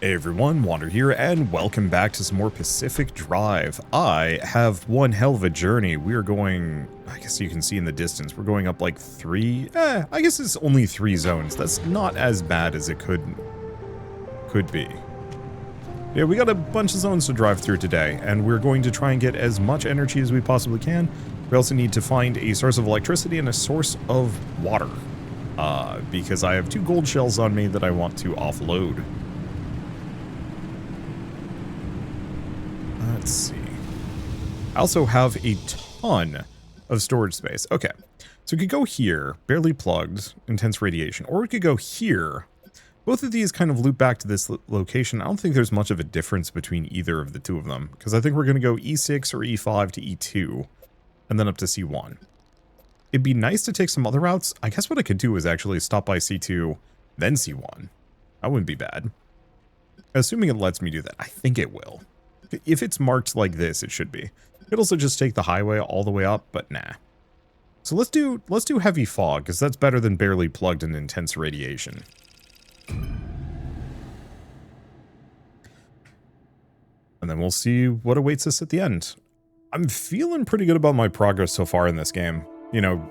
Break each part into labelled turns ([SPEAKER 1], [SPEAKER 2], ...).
[SPEAKER 1] Hey everyone, Wander here, and welcome back to some more Pacific Drive. I have one hell of a journey. We are going, I guess you can see in the distance, we're going up like I guess it's only 3 zones. That's not as bad as it could be. Yeah, we got a bunch of zones to drive through today, and we're going to try and get as much energy as we possibly can. We also need to find a source of electricity and a source of water, because I have 2 gold shells on me that I want to offload. Let's see. I also have a ton of storage space. Okay, so we could go here, barely plugged, intense radiation, or we could go here. Both of these kind of loop back to this location. I don't think there's much of a difference between either of the two of them, because I think we're going to go E6 or E5 to E2, and then up to C1. It'd be nice to take some other routes. I guess what I could do is actually stop by C2, then C1. That wouldn't be bad. Assuming it lets me do that. I think it will. If it's marked like this, it should be. It'll also just take the highway all the way up, but nah. So let's do heavy fog, because that's better than barely plugged and intense radiation. And then we'll see what awaits us at the end. I'm feeling pretty good about my progress so far in this game. You know,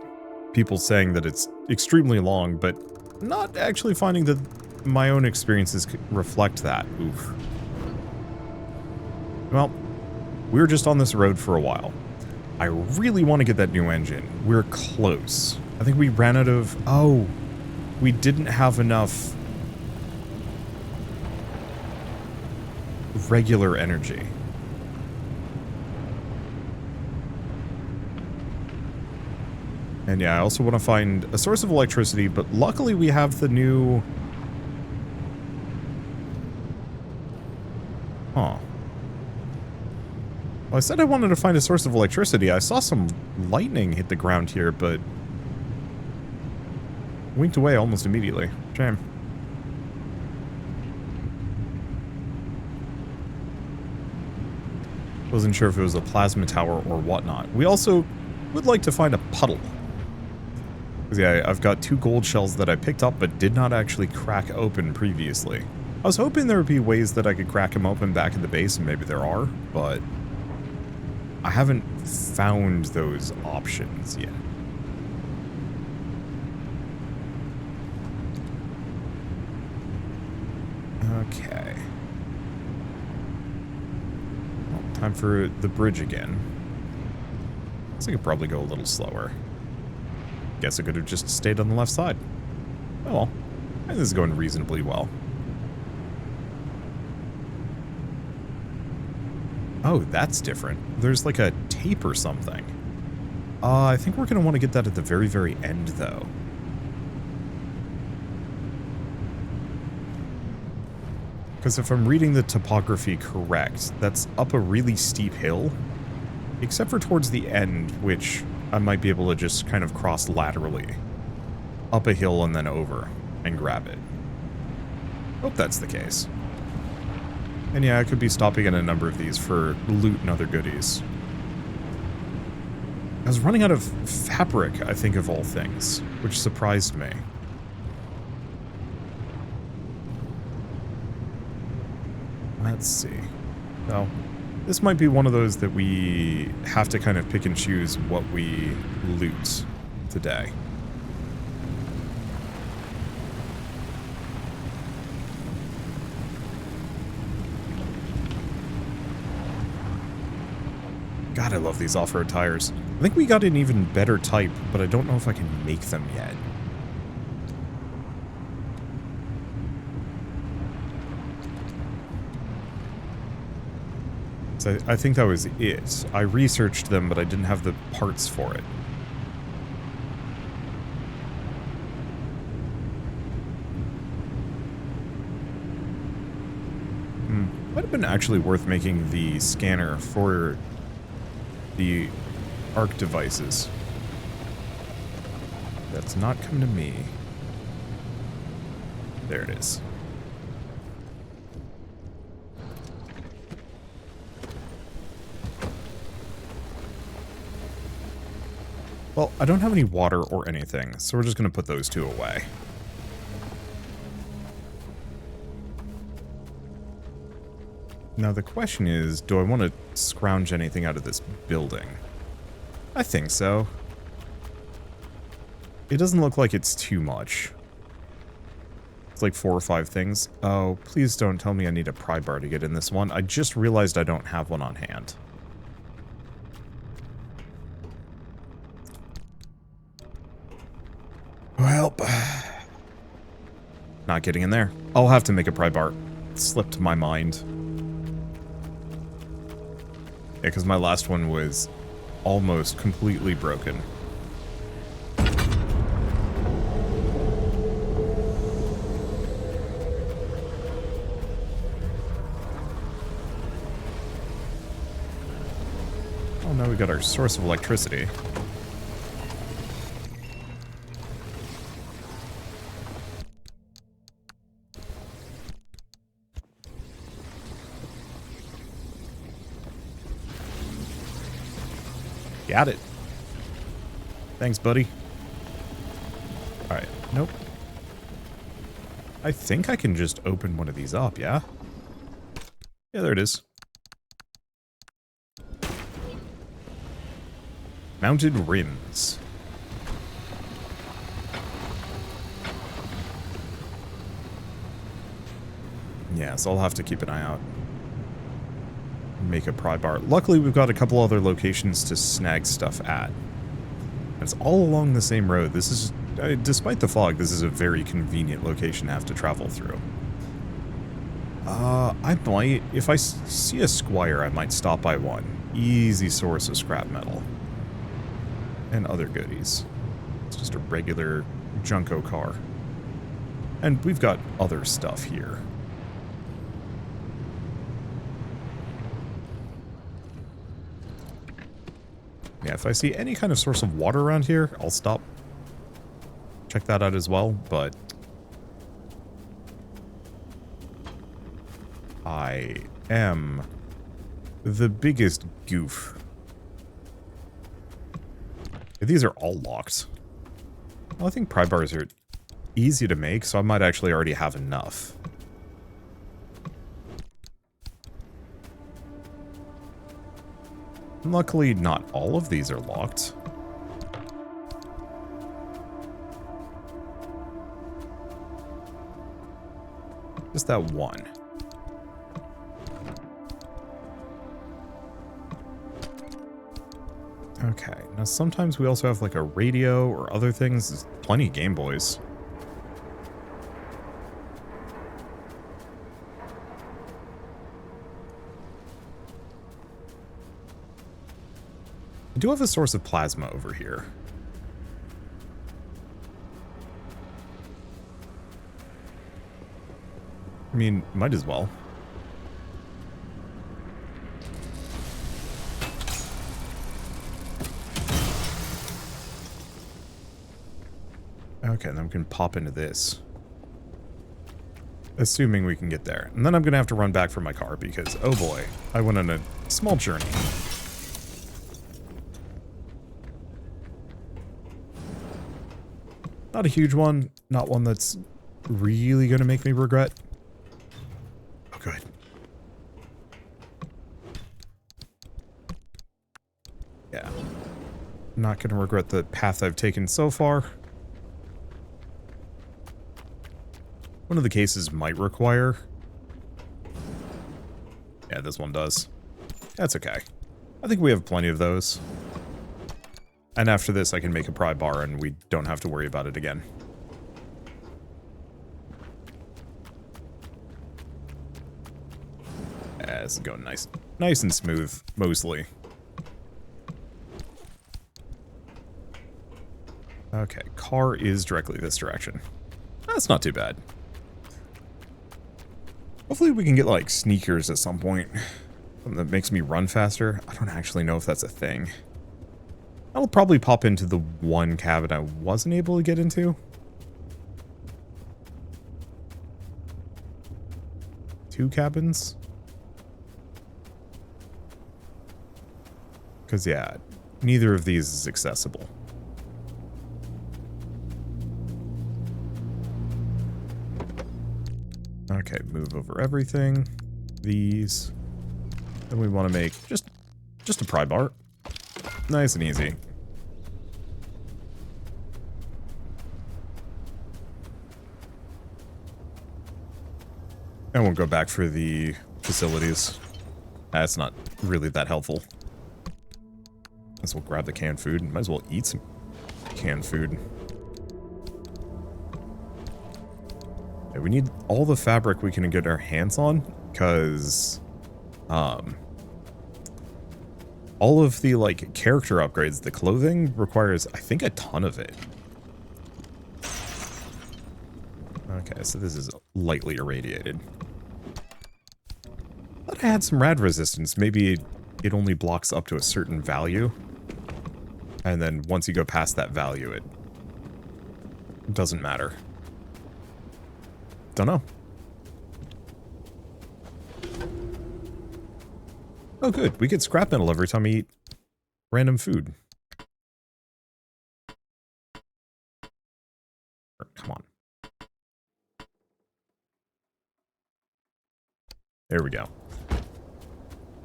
[SPEAKER 1] people saying that it's extremely long, but not actually finding that my own experiences reflect that. Oof. Well, we're just on this road for a while. I really want to get that new engine. We're close. I think we ran out of... Oh, we didn't have enough regular energy. And yeah, I also want to find a source of electricity, but luckily we have the new... Huh. Well, I said I wanted to find a source of electricity. I saw some lightning hit the ground here, but winked away almost immediately. Shame. Wasn't sure if it was a plasma tower or whatnot. We also would like to find a puddle. Because yeah, I've got 2 gold shells that I picked up but did not actually crack open previously. I was hoping there would be ways that I could crack them open back in the base, and maybe there are, but I haven't found those options yet. Okay. Well, time for the bridge again. Guess I could probably go a little slower. Guess I could have just stayed on the left side. Oh well. I think this is going reasonably well. Oh, that's different. There's like a tape or something. I think we're going to want to get that at the very, very end, though. Because if I'm reading the topography correct, that's up a really steep hill. Except for towards the end, which I might be able to just kind of cross laterally. Up a hill and then over and grab it. Hope that's the case. And yeah, I could be stopping at a number of these for loot and other goodies. I was running out of fabric, I think, of all things, which surprised me. Let's see. Well, this might be one of those that we have to kind of pick and choose what we loot today. God, I love these off-road tires. I think we got an even better type, but I don't know if I can make them yet. So I think that was it. I researched them, but I didn't have the parts for it. Might have been actually worth making the scanner for the ARC devices. That's not coming to me. There it is. Well, I don't have any water or anything, so we're just going to put those 2 away. Now the question is, do I want to scrounge anything out of this building? I think so. It doesn't look like it's too much. It's like 4 or 5 things. Oh, please don't tell me I need a pry bar to get in this one. I just realized I don't have one on hand. Well, not getting in there. I'll have to make a pry bar. It slipped my mind. Yeah, because my last one was almost completely broken. Oh, now we got our source of electricity. Got it. Thanks, buddy. Alright, nope. I think I can just open one of these up, yeah? Yeah, there it is. Mounted rims. Yeah, so I'll have to keep an eye out. Make a pry bar. Luckily, we've got a couple other locations to snag stuff at. It's all along the same road. This is, despite the fog, this is a very convenient location to have to travel through. I might, if I see a squire, I might stop by one. Easy source of scrap metal. And other goodies. It's just a regular Junko car. And we've got other stuff here. Yeah, if I see any kind of source of water around here, I'll stop. Check that out as well, but I am the biggest goof. These are all locked. Well, I think pry bars are easy to make, so I might actually already have enough. Luckily, not all of these are locked. Just that one. Okay, now sometimes we also have like a radio or other things. There's plenty of Game Boys. I do have a source of plasma over here. I mean, might as well. Okay, then we can pop into this. Assuming we can get there. And then I'm going to have to run back for my car because, oh boy, I went on a small journey. Not a huge one. Not one that's really going to make me regret. Oh, good. Yeah. Not going to regret the path I've taken so far. One of the cases might require... Yeah, this one does. That's okay. I think we have plenty of those. And after this, I can make a pry bar and we don't have to worry about it again. Yeah, this is going nice and smooth, mostly. Okay, car is directly this direction. That's not too bad. Hopefully we can get, like, sneakers at some point. Something that makes me run faster. I don't actually know if that's a thing. I'll probably pop into the one cabin I wasn't able to get into. 2 cabins? Because, yeah, neither of these is accessible. Okay, move over everything. These. Then we want to make just a pry bar. Nice and easy. And we'll go back for the facilities. That's not really that helpful. Might as well grab the canned food. Might as well eat some canned food. Yeah, we need all the fabric we can get our hands on, because all of the, like, character upgrades, the clothing requires, I think, a ton of it. Okay, so this is lightly irradiated. Thought I had some rad resistance. Maybe it only blocks up to a certain value. And then once you go past that value, it doesn't matter. Don't know. Oh, good. We get scrap metal every time we eat random food. Come on. There we go.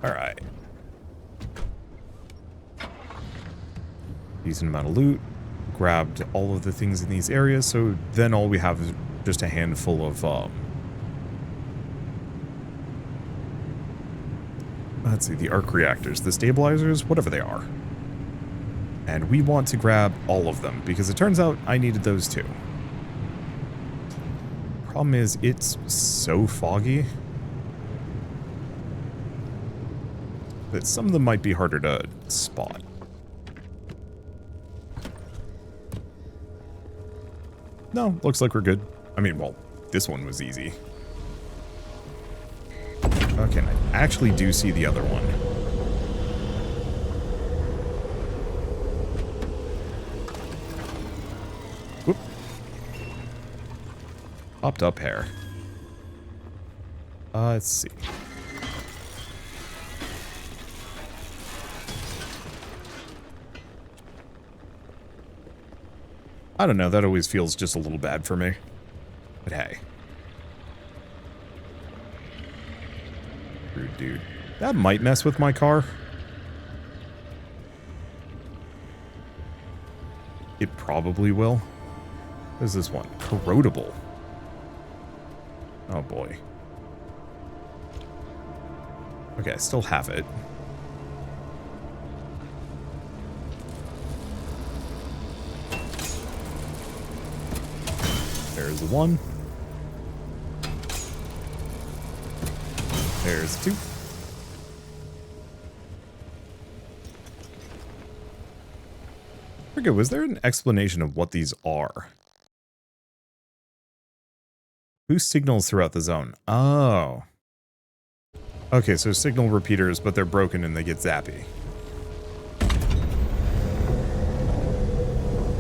[SPEAKER 1] Alright. Decent amount of loot. Grabbed all of the things in these areas, so then all we have is just a handful of, let's see, the arc reactors, the stabilizers, whatever they are. And we want to grab all of them, because it turns out I needed those too. Problem is, it's so foggy that some of them might be harder to spot. No, looks like we're good. I mean, well, this one was easy. Okay, I actually do see the other one. Whoop. Popped up hair. Let's see. I don't know, that always feels just a little bad for me. But hey. Rude dude. That might mess with my car. It probably will. What is this one? Corrodable. Oh boy. Okay, I still have it. There's one. There's two. Forget, was there an explanation of what these are? Boost signals throughout the zone. Oh. Okay, so signal repeaters, but they're broken and they get zappy.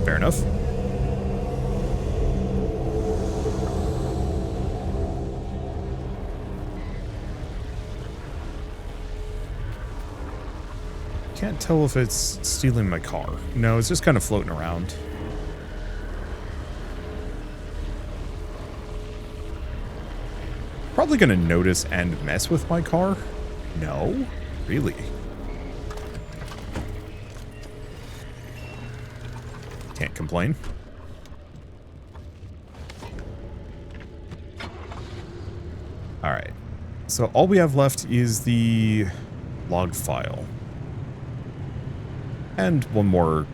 [SPEAKER 1] Fair enough. Can't tell if it's stealing my car. No, it's just kind of floating around. Probably gonna notice and mess with my car? No? Really? Can't complain. Alright. So all we have left is the log file. And one more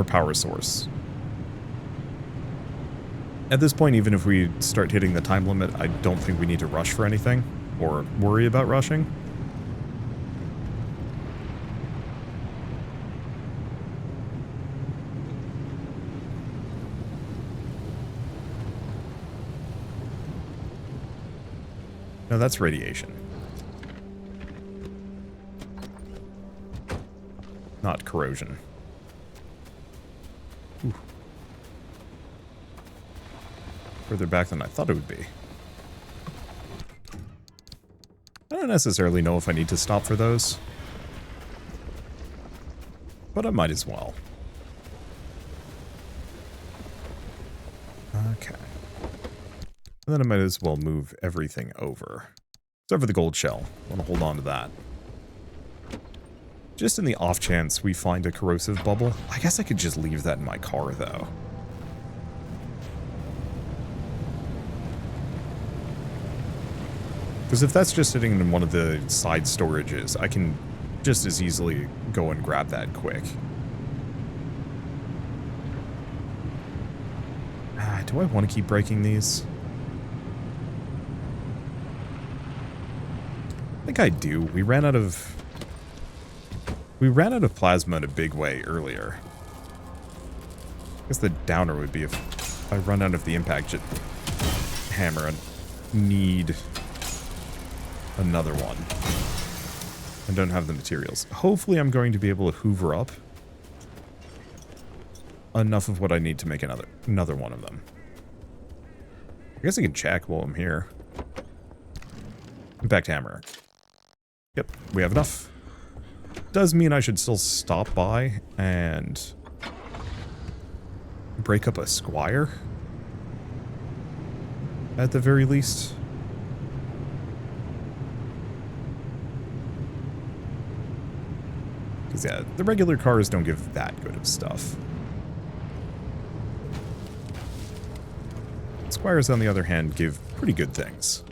[SPEAKER 1] power source. At this point, even if we start hitting the time limit, I don't think we need to rush for anything, or worry about rushing. No, that's radiation. Not corrosion. Ooh. Further back than I thought it would be. I don't necessarily know if I need to stop for those, but I might as well. Okay. And then I might as well move everything over. Except for the gold shell. I want to hold on to that. Just in the off chance we find a corrosive bubble. I guess I could just leave that in my car, though. Because if that's just sitting in one of the side storages, I can just as easily go and grab that quick. Do I want to keep breaking these? I think I do. We ran out of plasma in a big way earlier. I guess the downer would be if I run out of the impact hammer and need another one. I don't have the materials. Hopefully I'm going to be able to hoover up enough of what I need to make another one of them. I guess I can check while I'm here. Impact hammer. Yep, we have enough. Does mean I should still stop by and break up a squire. At the very least. Because yeah, the regular cars don't give that good of stuff. Squires, on the other hand, give pretty good things.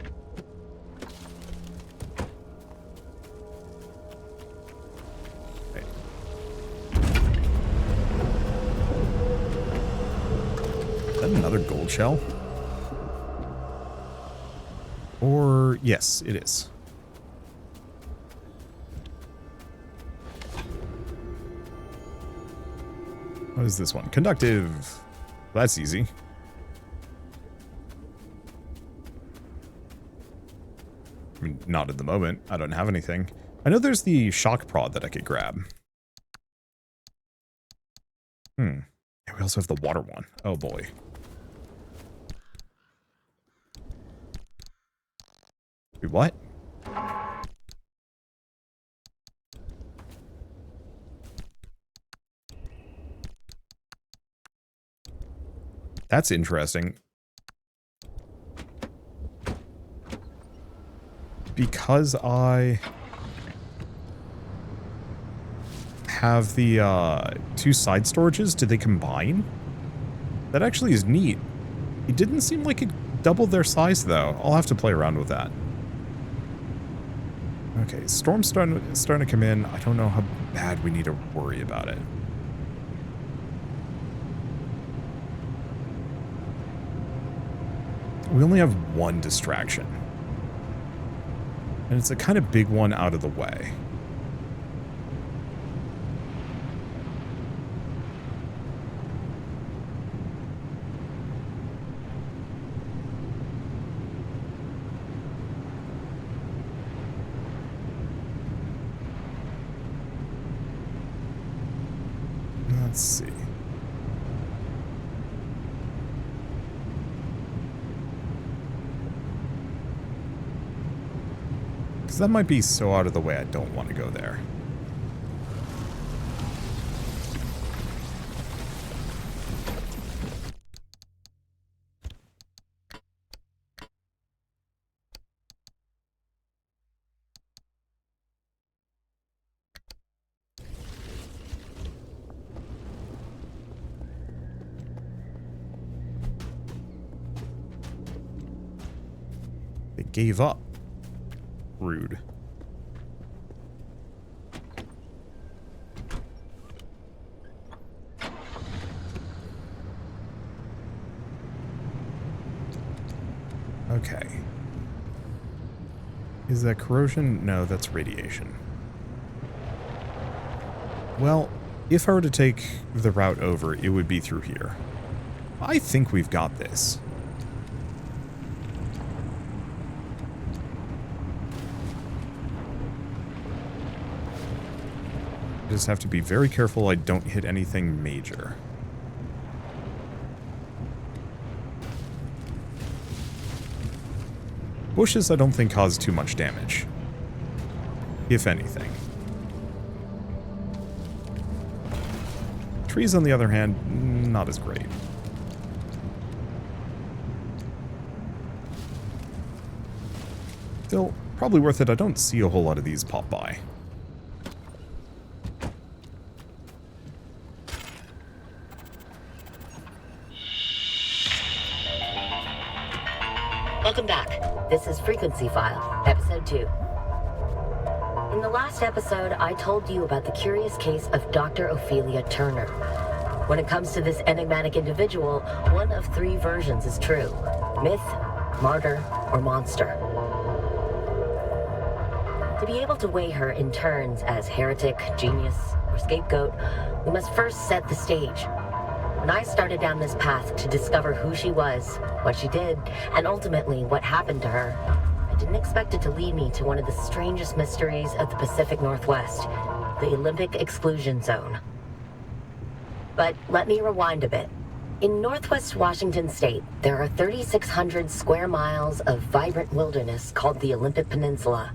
[SPEAKER 1] Okay. Is that another gold shell? Or, yes, it is. What is this one? Conductive. That's easy. I mean, not at the moment. I don't have anything. I know there's the shock prod that I could grab. Yeah, we also have the water one. Oh boy. Wait, what? That's interesting. Because I have the two side storages, do they combine? That actually is neat. It didn't seem like it doubled their size, though. I'll have to play around with that. Okay, storm's starting to come in. I don't know how bad we need to worry about it. We only have one distraction. And it's a kind of big one out of the way. Let's see. Because that might be so out of the way I don't want to go there. They gave up. Rude. Okay. Is that corrosion? No, that's radiation. Well, if I were to take the route over, it would be through here. I think we've got this. I just have to be very careful I don't hit anything major. Bushes I don't think cause too much damage. If anything. Trees, on the other hand, not as great. Still, Probably worth it. I don't see a whole lot of these pop by.
[SPEAKER 2] Welcome back. This is Frequency File, Episode 2. In the last episode, I told you about the curious case of Dr. Ophelia Turner. When it comes to this enigmatic individual, one of three versions is true: myth, martyr, or monster. To be able to weigh her in turns as heretic, genius, or scapegoat, we must first set the stage. When I started down this path to discover who she was, what she did, and ultimately what happened to her, I didn't expect it to lead me to one of the strangest mysteries of the Pacific Northwest, the Olympic Exclusion Zone. But let me rewind a bit. In Northwest Washington State, there are 3,600 square miles of vibrant wilderness called the Olympic Peninsula.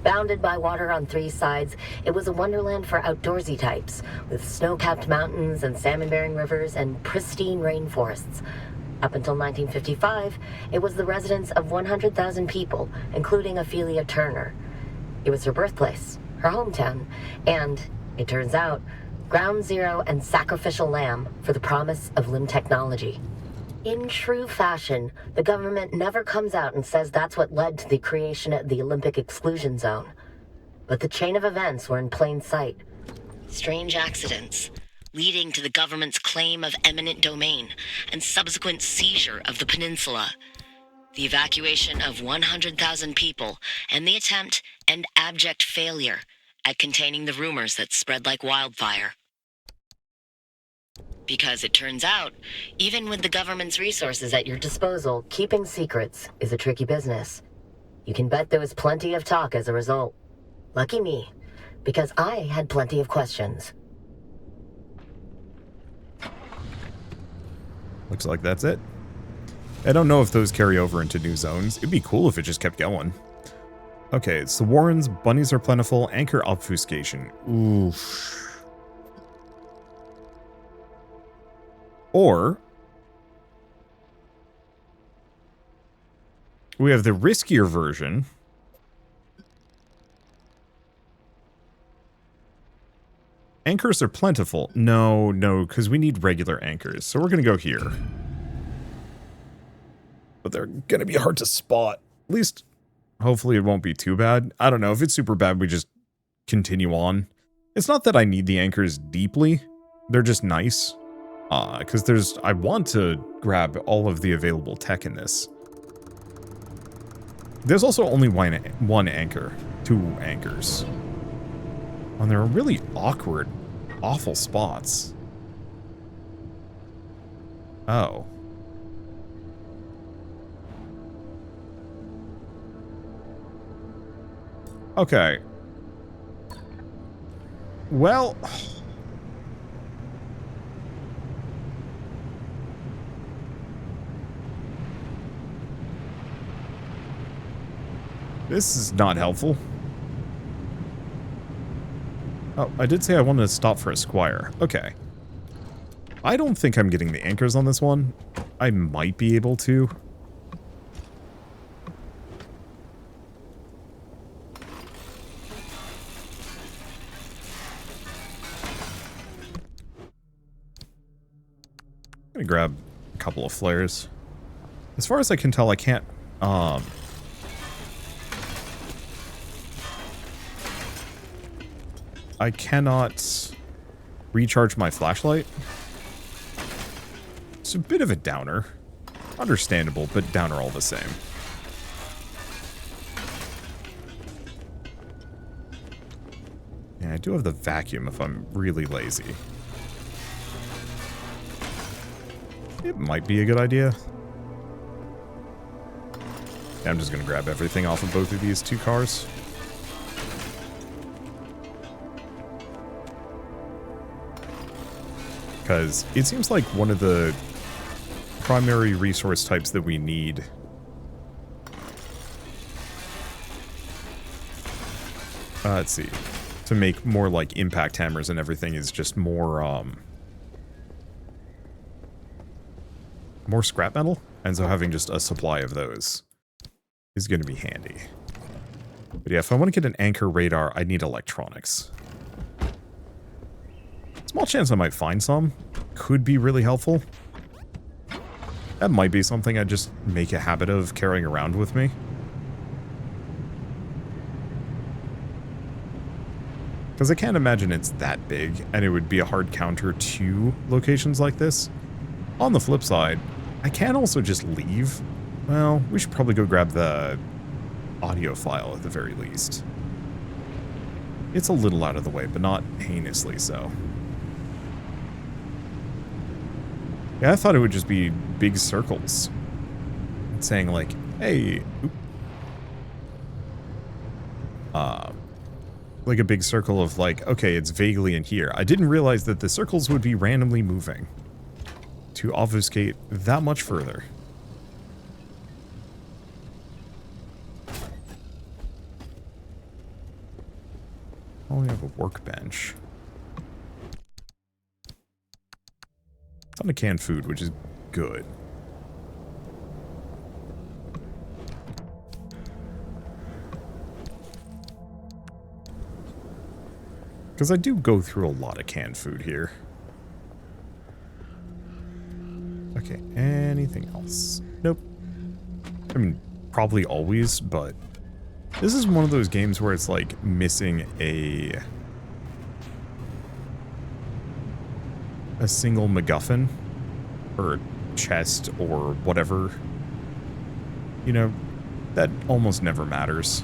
[SPEAKER 2] Bounded by water on three sides, it was a wonderland for outdoorsy types, with snow-capped mountains and salmon-bearing rivers and pristine rainforests. Up until 1955, it was the residence of 100,000 people, including Ophelia Turner. It was her birthplace, her hometown, and, it turns out, ground zero and sacrificial lamb for the promise of limb technology. In true fashion, the government never comes out and says that's what led to the creation of the Olympic Exclusion Zone. But the chain of events were in plain sight. Strange accidents, leading to the government's claim of eminent domain and subsequent seizure of the peninsula. The evacuation of 100,000 people and the attempt and abject failure at containing the rumors that spread like wildfire. Because it turns out, even with the government's resources at your disposal, keeping secrets is a tricky business. You can bet there was plenty of talk as a result. Lucky me, because I had plenty of questions.
[SPEAKER 1] Looks like that's it. I don't know if those carry over into new zones. It'd be cool if it just kept going. Okay, it's the Warrens, bunnies are plentiful, anchor obfuscation. Oof. Or we have the riskier version. Anchors are plentiful. No, because we need regular anchors. So we're going to go here. But they're going to be hard to spot. At least, hopefully it won't be too bad. I don't know. If it's super bad, we just continue on. It's not that I need the anchors deeply. They're just nice. Because I want to grab all of the available tech in this. There's also only one anchor. 2 anchors. And they're really awkward, awful spots. Oh. Okay. Well... This is not helpful. Oh, I did say I wanted to stop for a squire. Okay. I don't think I'm getting the anchors on this one. I might be able to. I'm gonna grab a couple of flares. As far as I can tell, I can't, I cannot recharge my flashlight. It's a bit of a downer. Understandable, but downer all the same. Yeah, I do have the vacuum if I'm really lazy. It might be a good idea. Yeah, I'm just going to grab everything off of both of these 2 cars. Because it seems like one of the primary resource types that we need let's see, to make more like impact hammers and everything is just more more scrap metal, and so having just a supply of those is going to be handy. But yeah, if I want to get an anchor radar, I need electronics. Small chance I might find some. Could be really helpful. That might be something I just make a habit of carrying around with me. Because I can't imagine it's that big, and it would be a hard counter to locations like this. On the flip side, I can also just leave. Well, we should probably go grab the audio file at the very least. It's a little out of the way, but not heinously so. Yeah, I thought it would just be big circles. Saying like, hey, like a big circle of like, okay, it's vaguely in here. I didn't realize that the circles would be randomly moving to obfuscate that much further. Oh, we have a workbench. Ton of canned food, which is good. Because I do go through a lot of canned food here. Okay, anything else? Nope. I mean, probably always, but this is one of those games where it's like missing a single MacGuffin or chest or whatever. You know, that almost never matters.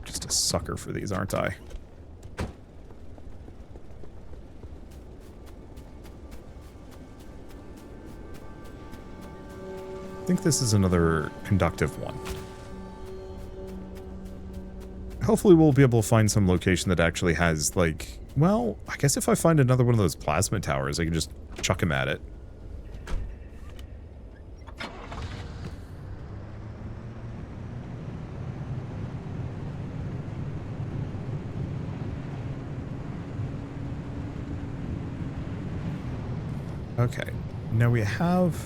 [SPEAKER 1] Just a sucker for these, aren't I? I think this is another conductive one. Hopefully we'll be able to find some location that actually has, like... Well, I guess if I find another one of those plasma towers, I can just chuck him at it. Okay. Now we have...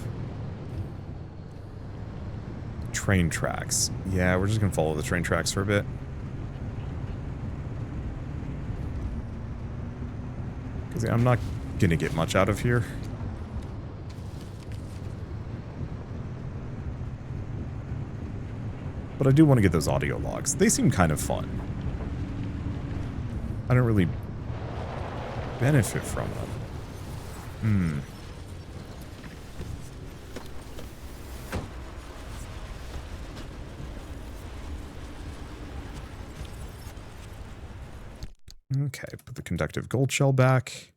[SPEAKER 1] train tracks. Yeah, we're just gonna follow the train tracks for a bit. Because I'm not gonna get much out of here. But I do want to get those audio logs. They seem kind of fun. I don't really benefit from them. Okay, put the conductive gold shell back.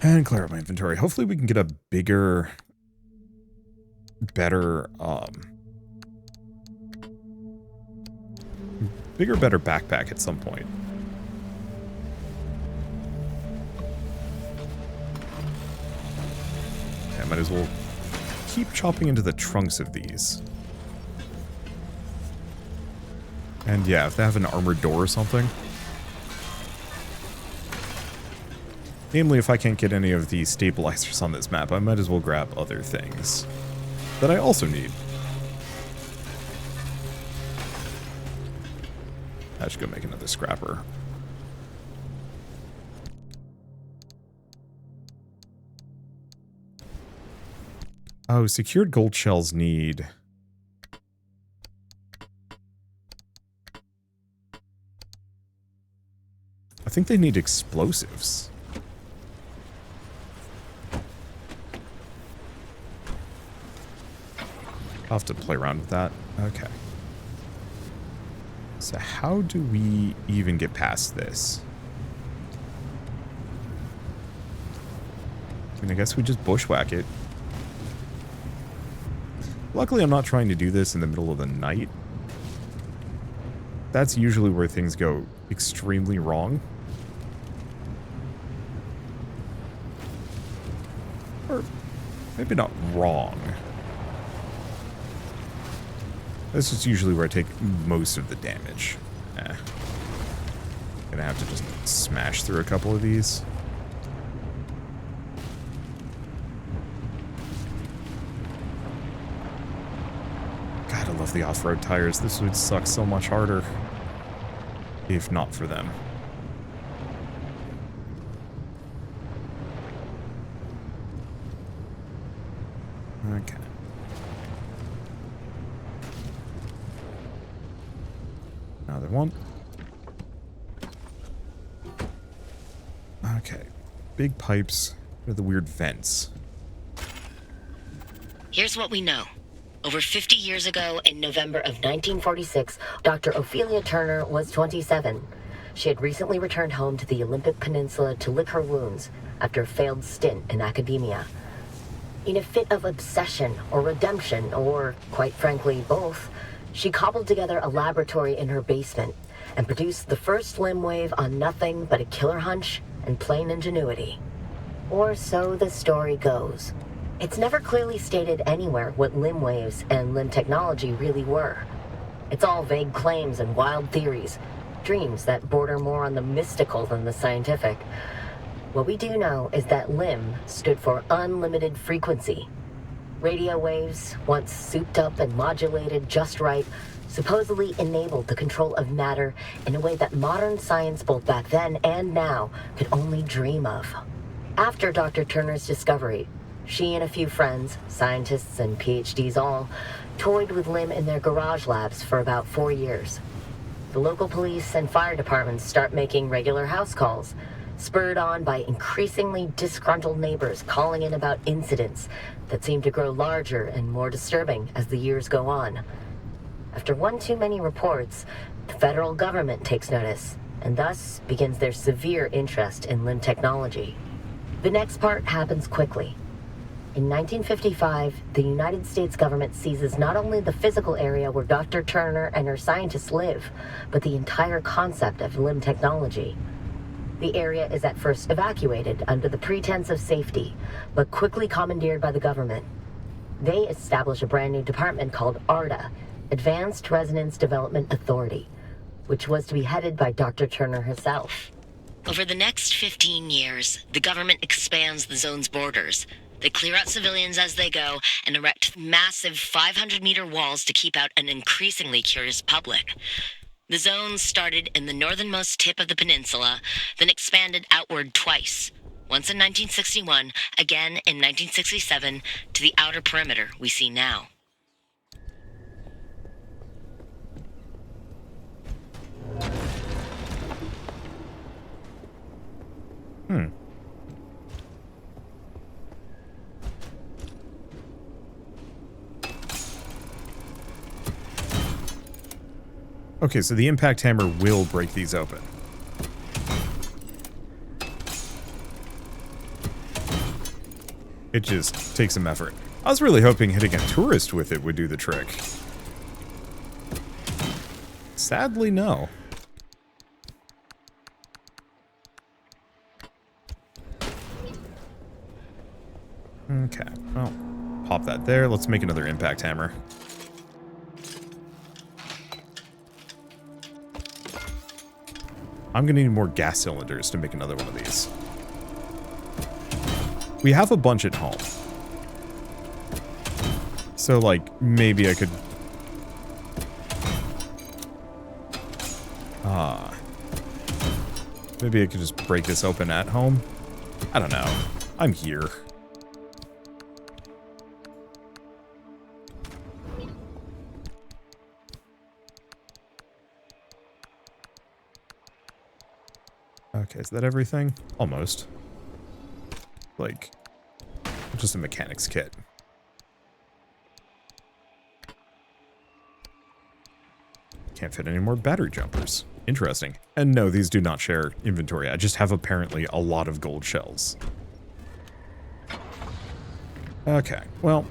[SPEAKER 1] And clear out my inventory. Hopefully we can get a bigger, better backpack at some point. Okay, I might as well keep chopping into the trunks of these. And yeah, if they have an armored door or something. Namely, if I can't get any of the stabilizers on this map, I might as well grab other things that I also need. I should go make another scrapper. Oh, secured gold shells need... I think they need explosives. I'll have to play around with that. Okay. So how do we even get past this? I mean, I guess we just bushwhack it. Luckily, I'm not trying to do this in the middle of the night. That's usually where things go extremely wrong. Or maybe not wrong. This is usually where I take most of the damage. Gonna have to just smash through a couple of these. I love the off-road tires. This would suck so much harder if not for them. Okay. Another one. Okay. Big pipes with the weird vents.
[SPEAKER 2] Here's what we know. Over 50 years ago, in November of 1946, Dr. Ophelia Turner was 27. She had recently returned home to the Olympic Peninsula to lick her wounds after a failed stint in academia. In a fit of obsession or redemption, or, quite frankly, both, she cobbled together a laboratory in her basement and produced the first limb wave on nothing but a killer hunch and plain ingenuity. Or so the story goes. It's never clearly stated anywhere what limb waves and limb technology really were. It's all vague claims and wild theories, dreams that border more on the mystical than the scientific. What we do know is that limb stood for unlimited frequency. Radio waves, once souped up and modulated just right, supposedly enabled the control of matter in a way that modern science both back then and now could only dream of. After Dr. Turner's discovery, she and a few friends, scientists and PhDs all, toyed with limb in their garage labs for about 4 years. The local police and fire departments start making regular house calls, spurred on by increasingly disgruntled neighbors calling in about incidents that seem to grow larger and more disturbing as the years go on. After one too many reports, the federal government takes notice, and thus begins their severe interest in limb technology. The next part happens quickly. In 1955, the United States government seizes not only the physical area where Dr. Turner and her scientists live, but the entire concept of limb technology. The area is at first evacuated under the pretense of safety, but quickly commandeered by the government. They establish a brand new department called ARDA, Advanced Resonance Development Authority, which was to be headed by Dr. Turner herself. Over the next 15 years, the government expands the zone's borders. They clear out civilians as they go and erect massive 500-meter walls to keep out an increasingly curious public. The zone started in the northernmost tip of the peninsula, then expanded outward twice. Once in 1961, again in 1967, to the outer perimeter we see now.
[SPEAKER 1] Okay, so the impact hammer will break these open. It just takes some effort. I was really hoping hitting a tourist with it would do the trick. Sadly, no. Okay, well, pop that there. Let's make another impact hammer. I'm gonna need more gas cylinders to make another one of these. We have a bunch at home. So, like, maybe I could... maybe I could just break this open at home? I don't know. I'm here. Okay, is that everything? Almost. Like, just a mechanic's kit. Can't fit any more battery jumpers. Interesting. And no, these do not share inventory. I just have apparently a lot of gold shells. Okay, well,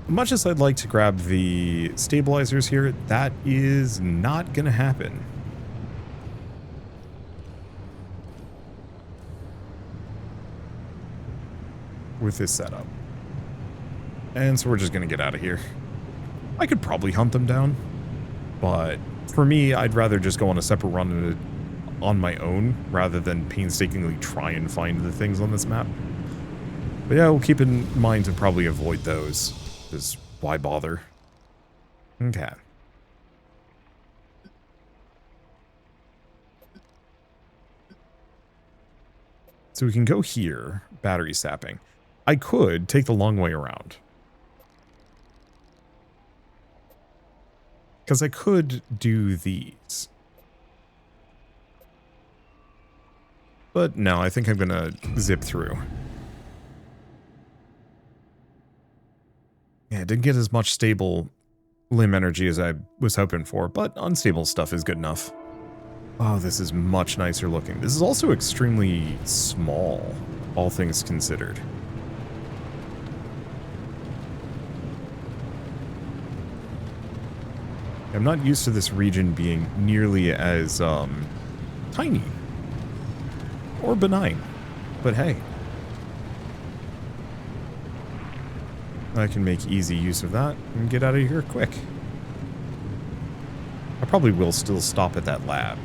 [SPEAKER 1] much as I'd like to grab the stabilizers here, that is not gonna happen. With this setup. And so we're just gonna get out of here. I could probably hunt them down, but for me, I'd rather just go on a separate run on my own rather than painstakingly try and find the things on this map. But yeah, we'll keep in mind to probably avoid those, because why bother? Okay. So we can go here, battery sapping. I could take the long way around. Because I could do these. But no, I think I'm going to zip through. Yeah, it didn't get as much stable limb energy as I was hoping for, but unstable stuff is good enough. Oh, this is much nicer looking. This is also extremely small, all things considered. I'm not used to this region being nearly as tiny or benign, but hey. I can make easy use of that and get out of here quick. I probably will still stop at that lab,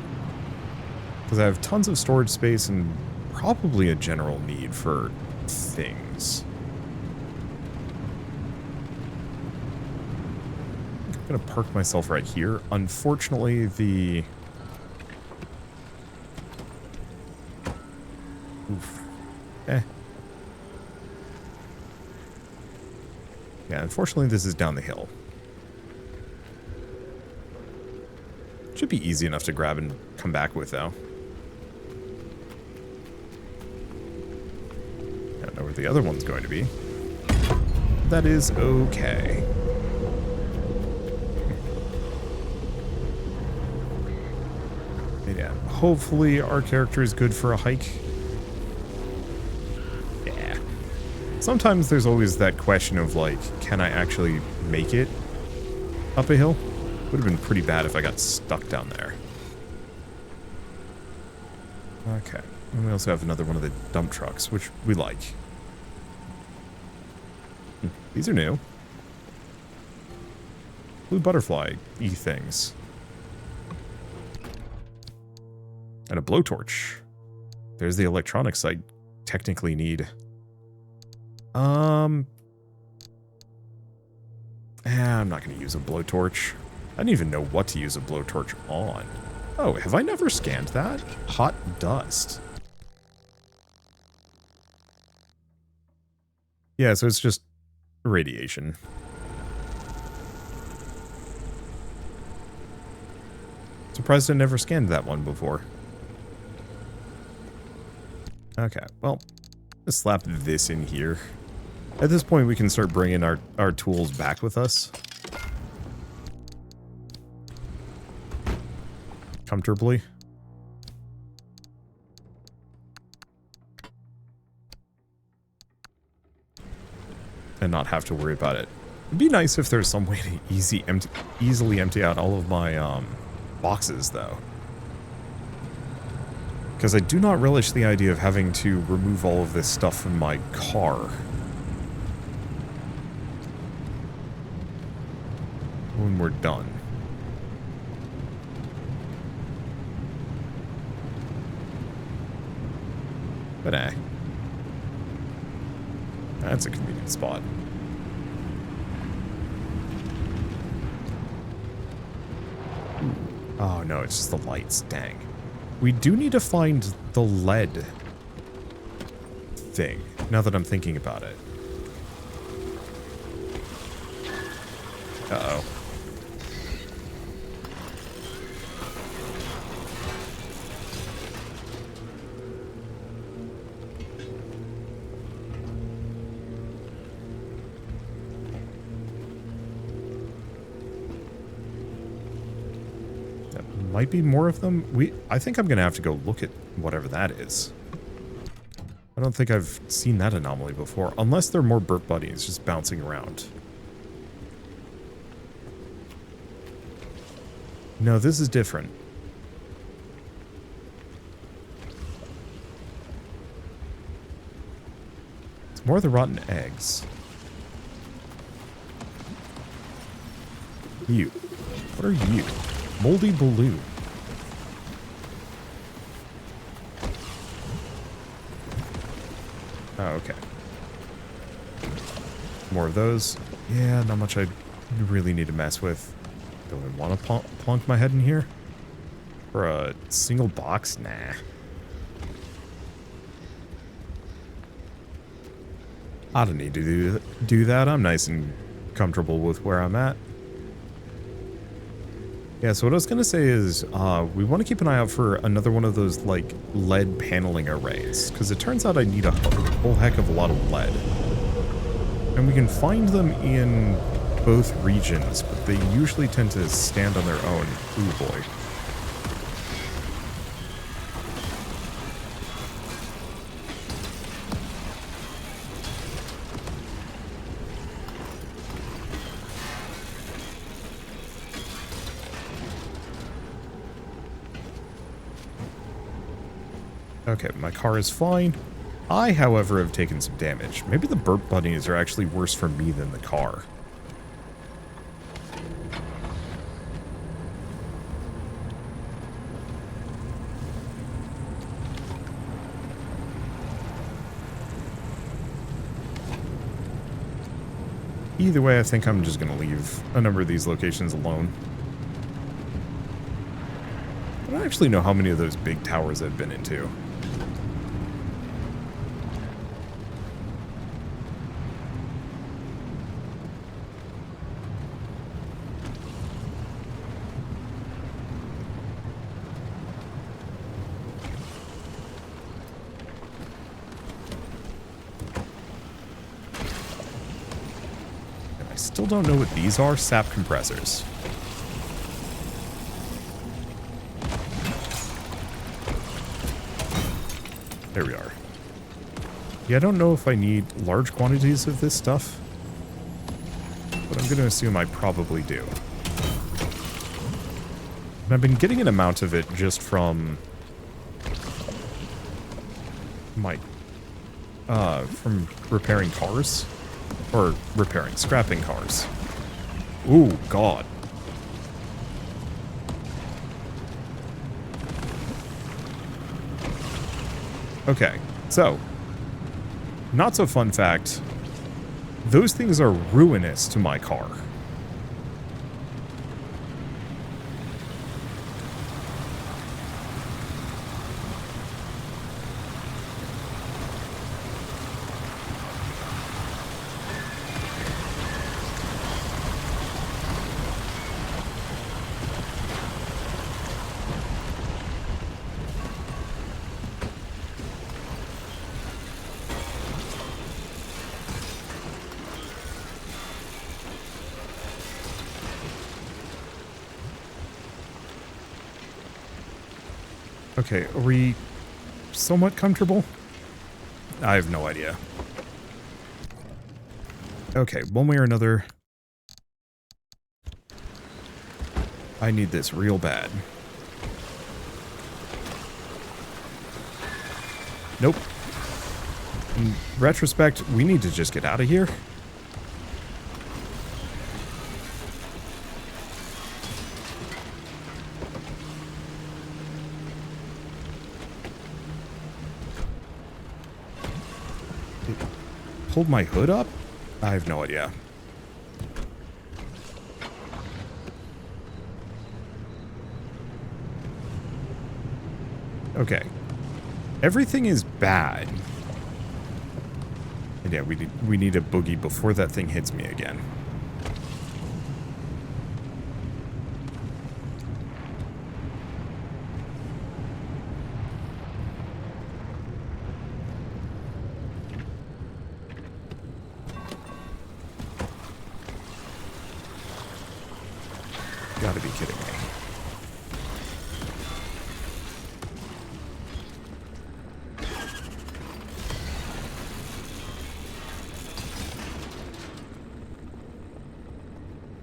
[SPEAKER 1] because I have tons of storage space and probably a general need for things. I'm going to park myself right here. Unfortunately, the... Oof. Yeah, unfortunately this is down the hill. Should be easy enough to grab and come back with, though. I don't know where the other one's going to be. That is okay. Yeah, hopefully our character is good for a hike. Yeah. Sometimes there's always that question of, like, can I actually make it up a hill? Would have been pretty bad if I got stuck down there. Okay. And we also have another one of the dump trucks, which we like. These are new. Blue butterfly-y things. And a blowtorch. There's the electronics I technically need. I'm not going to use a blowtorch. I don't even know what to use a blowtorch on. Oh, have I never scanned that? Hot dust. Yeah, so it's just radiation. Surprised I never scanned that one before. Okay, well, let's slap this in here. At this point, we can start bringing our tools back with us. Comfortably. And not have to worry about it. It'd be nice if there's some way to easily empty out all of my boxes, though. Because I do not relish the idea of having to remove all of this stuff from my car. When we're done. But that's a convenient spot. Oh no, it's just the lights, dang. We do need to find the lead thing, now that I'm thinking about it. Uh-oh. Might be more of them. I think I'm gonna have to go look at whatever that is. I don't think I've seen that anomaly before, unless they're more burp buddies just bouncing around. No, this is different. It's more the rotten eggs. You. What are you? Moldy balloon. Oh, okay. More of those. Yeah, not much I really need to mess with. Do I want to plunk my head in here? For a single box? Nah. I don't need to do that. I'm nice and comfortable with where I'm at. Yeah, so what I was going to say is we want to keep an eye out for another one of those, like, lead paneling arrays. Because it turns out I need a whole heck of a lot of lead. And we can find them in both regions, but they usually tend to stand on their own. Ooh, boy. Okay, my car is fine. I, however, have taken some damage. Maybe the burp bunnies are actually worse for me than the car. Either way, I think I'm just going to leave a number of these locations alone. I don't actually know how many of those big towers I've been into. Still don't know what these are. Sap compressors. There we are. Yeah, I don't know if I need large quantities of this stuff, but I'm going to assume I probably do. And I've been getting an amount of it just from my from repairing cars. Or scrapping cars. Ooh, God. Okay, so, not so fun fact, those things are ruinous to my car. Okay, are we somewhat comfortable? I have no idea. Okay, one way or another, I need this real bad. Nope. In retrospect, we need to just get out of here. Pulled my hood up? I have no idea. Okay. Everything is bad. And yeah, we need a boogie before that thing hits me again. Gotta be kidding me.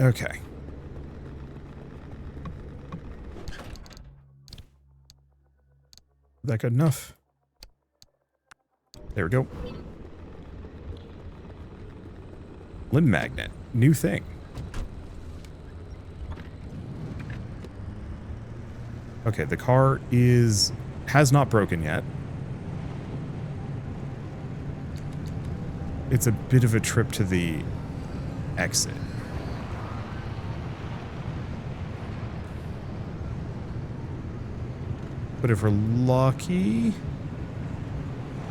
[SPEAKER 1] Okay. That good enough? There we go. Limb magnet. New thing. Okay, the car has not broken yet. It's a bit of a trip to the exit. But if we're lucky,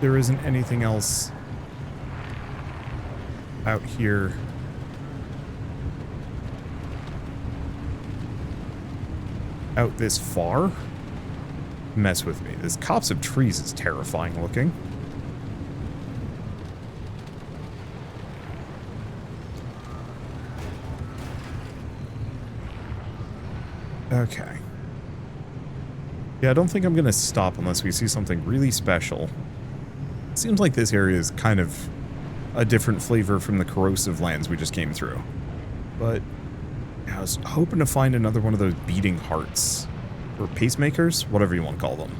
[SPEAKER 1] there isn't anything else out here. Out this far? Mess with me. This copse of trees is terrifying looking. Okay. Yeah, I don't think I'm going to stop unless we see something really special. It seems like this area is kind of a different flavor from the corrosive lands we just came through. But yeah, I was hoping to find another one of those beating hearts. Or pacemakers? Whatever you want to call them.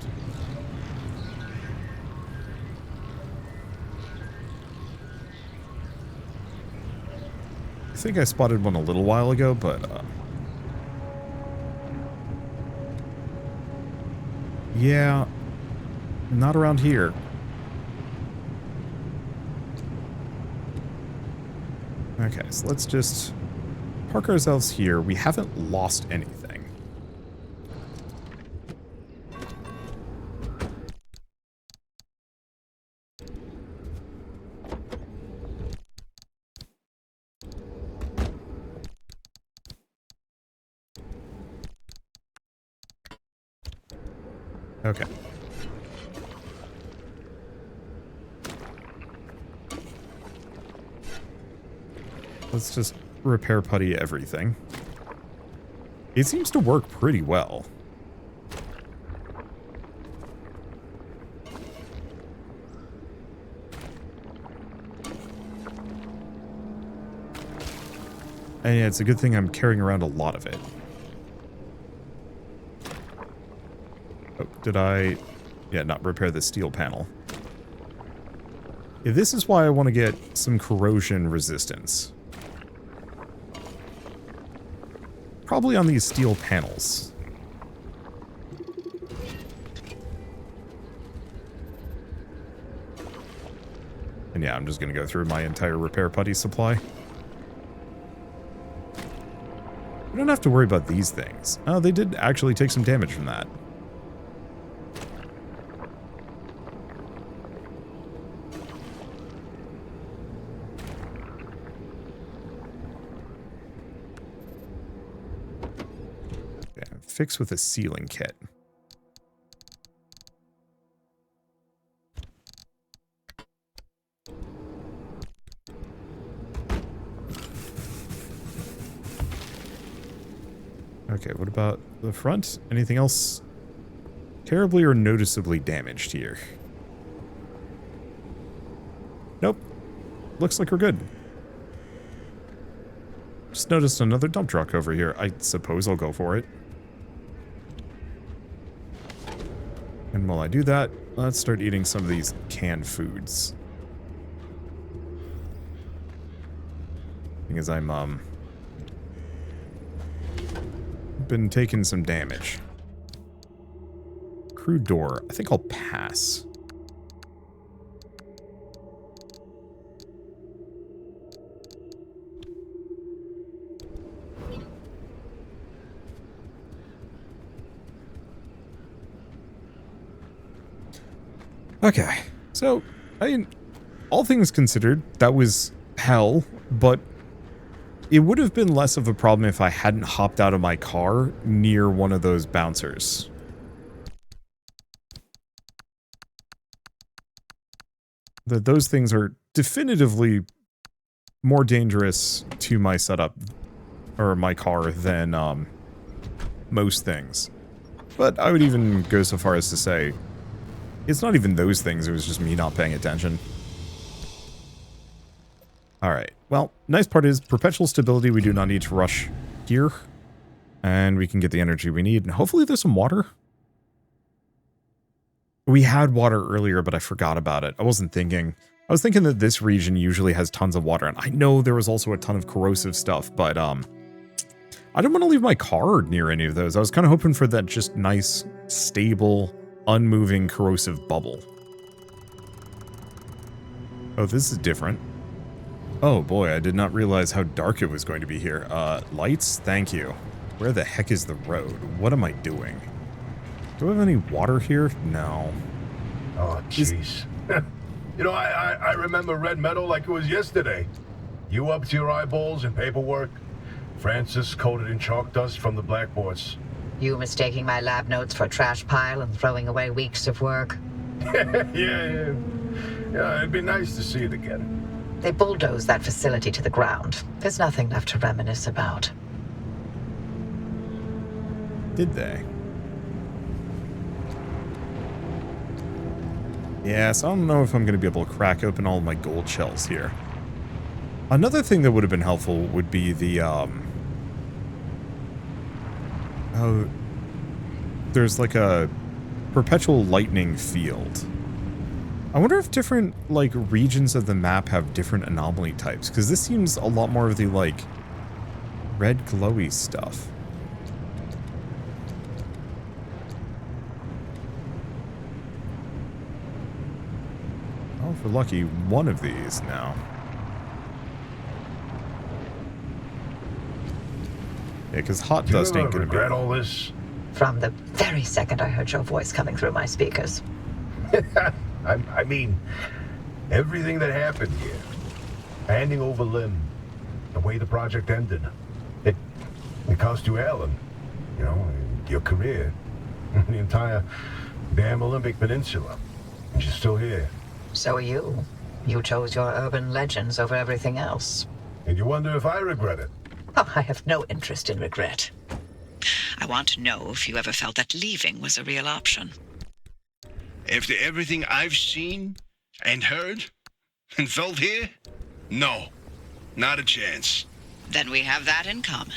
[SPEAKER 1] I think I spotted one a little while ago, but yeah, not around here. Okay, so let's just park ourselves here. We haven't lost anything. Okay. Let's just repair putty everything. It seems to work pretty well. And yeah, it's a good thing I'm carrying around a lot of it. Oh, did I... Yeah, not repair the steel panel. Yeah, this is why I want to get some corrosion resistance. Probably on these steel panels. And yeah, I'm just going to go through my entire repair putty supply. We don't have to worry about these things. Oh, they did actually take some damage from that. Fix with a sealing kit. Okay, what about the front? Anything else terribly or noticeably damaged here? Nope. Looks like we're good. Just noticed another dump truck over here. I suppose I'll go for it. And while I do that, let's start eating some of these canned foods. Because I'm, been taking some damage. Crude door. I think I'll pass. Okay, so, I mean, all things considered, that was hell, but it would have been less of a problem if I hadn't hopped out of my car near one of those bouncers. Those things are definitively more dangerous to my setup, or my car, than most things. But I would even go so far as to say, it's not even those things, it was just me not paying attention. Alright, well, nice part is perpetual stability, we do not need to rush here. And we can get the energy we need, and hopefully there's some water. We had water earlier, but I forgot about it. I wasn't thinking. I was thinking that this region usually has tons of water, and I know there was also a ton of corrosive stuff, but I didn't want to leave my car near any of those. I was kind of hoping for that just nice, stable, unmoving corrosive bubble. Oh, this is different. Oh boy, I did not realize how dark it was going to be here. Lights? Thank you. Where the heck is the road? What am I doing? Do we have any water here? No.
[SPEAKER 3] Oh, jeez. You know, I remember Red Meadow like it was yesterday. You up to your eyeballs in paperwork. Francis coated in chalk dust from the blackboards.
[SPEAKER 4] You mistaking my lab notes for a trash pile and throwing away weeks of work.
[SPEAKER 3] Yeah, it'd be nice to see it again.
[SPEAKER 4] They bulldozed that facility to the ground. There's nothing left to reminisce about.
[SPEAKER 1] Did they? Yes, I don't know if I'm going to be able to crack open all my gold shells here. Another thing that would have been helpful would be the, oh, there's like a perpetual lightning field. I wonder if different, like, regions of the map have different anomaly types, because this seems a lot more of the, like, red glowy stuff. Oh, if we're lucky, one of these now. Yeah, because hot dust ain't gonna be...
[SPEAKER 3] regret all this?
[SPEAKER 4] From the very second I heard your voice coming through my speakers.
[SPEAKER 3] I mean, everything that happened here. Handing over Lim, the way the project ended. It cost you Alan, you know, your career, the entire damn Olympic Peninsula. And you're still here.
[SPEAKER 4] So are you. You chose your urban legends over everything else.
[SPEAKER 3] And you wonder if I regret it.
[SPEAKER 4] Oh, I have no interest in regret.
[SPEAKER 5] I want to know if you ever felt that leaving was a real option.
[SPEAKER 6] After everything I've seen and heard and felt here? No, not a chance.
[SPEAKER 5] Then we have that in common.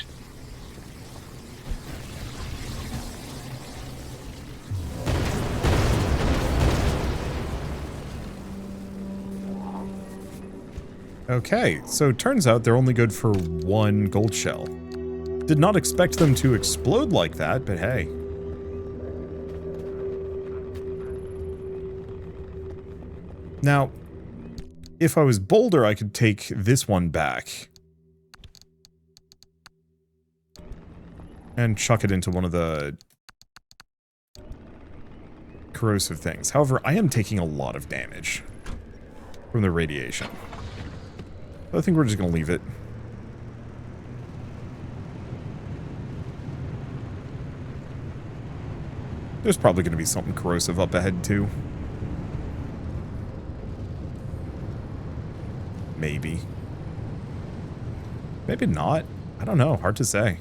[SPEAKER 1] Okay, so it turns out they're only good for one gold shell. Did not expect them to explode like that, but hey. Now, if I was bolder, I could take this one back and chuck it into one of the corrosive things. However, I am taking a lot of damage from the radiation. I think we're just going to leave it. There's probably going to be something corrosive up ahead, too. Maybe. Maybe not. I don't know. Hard to say.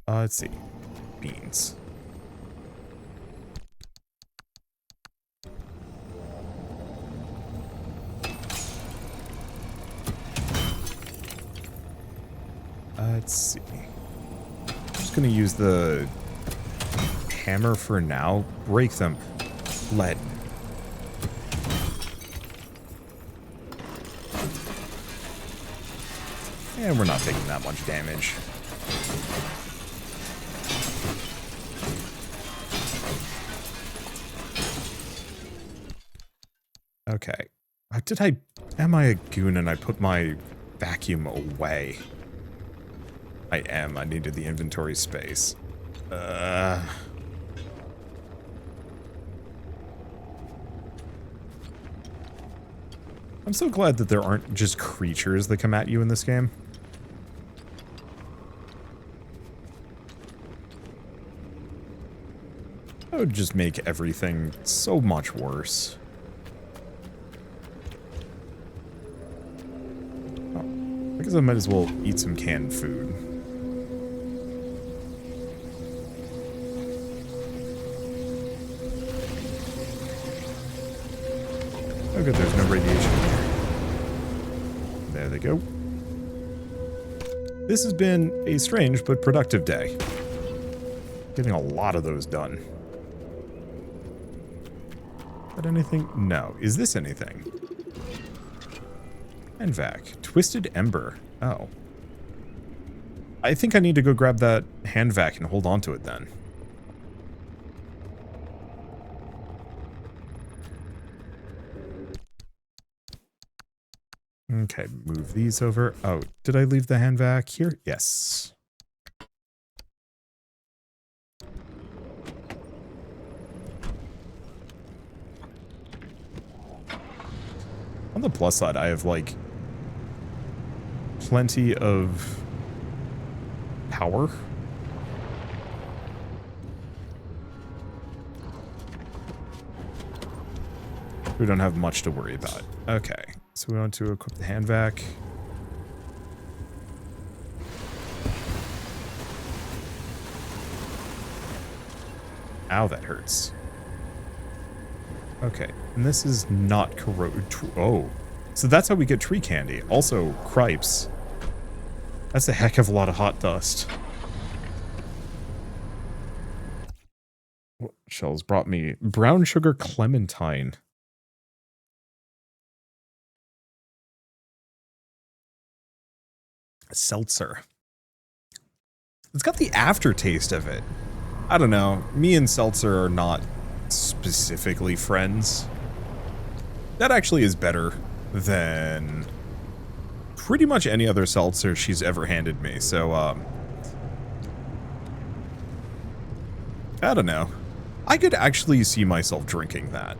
[SPEAKER 1] Let's see. Beans. Let's see. I'm just going to use the hammer for now. Break them. Lead. And we're not taking that much damage. Okay. Am I a goon and I put my vacuum away? I am. I needed the inventory space. I'm so glad that there aren't just creatures that come at you in this game. That would just make everything so much worse. Oh, I guess I might as well eat some canned food. Oh good, there's no radiation here. There they go. This has been a strange but productive day. Getting a lot of those done. But anything? No. Is this anything? And vac. Twisted Ember. Oh. I think I need to go grab that hand vac and hold on to it then. Okay, move these over. Oh, did I leave the hand vac here? Yes. On the plus side, I have, like, plenty of power. We don't have much to worry about. Okay, so we want to equip the hand vac. Ow, that hurts. Okay, and this is not oh, so that's how we get tree candy. Also, cripes. That's a heck of a lot of hot dust. What shells brought me? Brown sugar clementine. Seltzer. It's got the aftertaste of it. I don't know. Me and seltzer are not specifically friends. That actually is better than pretty much any other seltzer she's ever handed me. So, I don't know. I could actually see myself drinking that.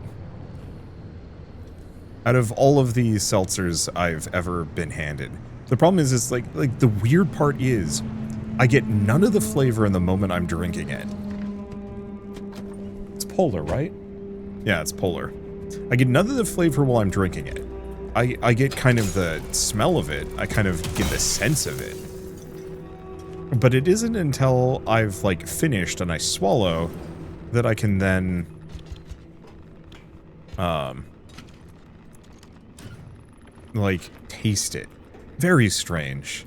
[SPEAKER 1] Out of all of the seltzers I've ever been handed. The problem is, it's like the weird part is, I get none of the flavor in the moment I'm drinking it. It's polar, right? Yeah, it's polar. I get none of the flavor while I'm drinking it. I get kind of the smell of it. I kind of get the sense of it. But it isn't until I've, like, finished and I swallow that I can then, like, taste it. Very strange.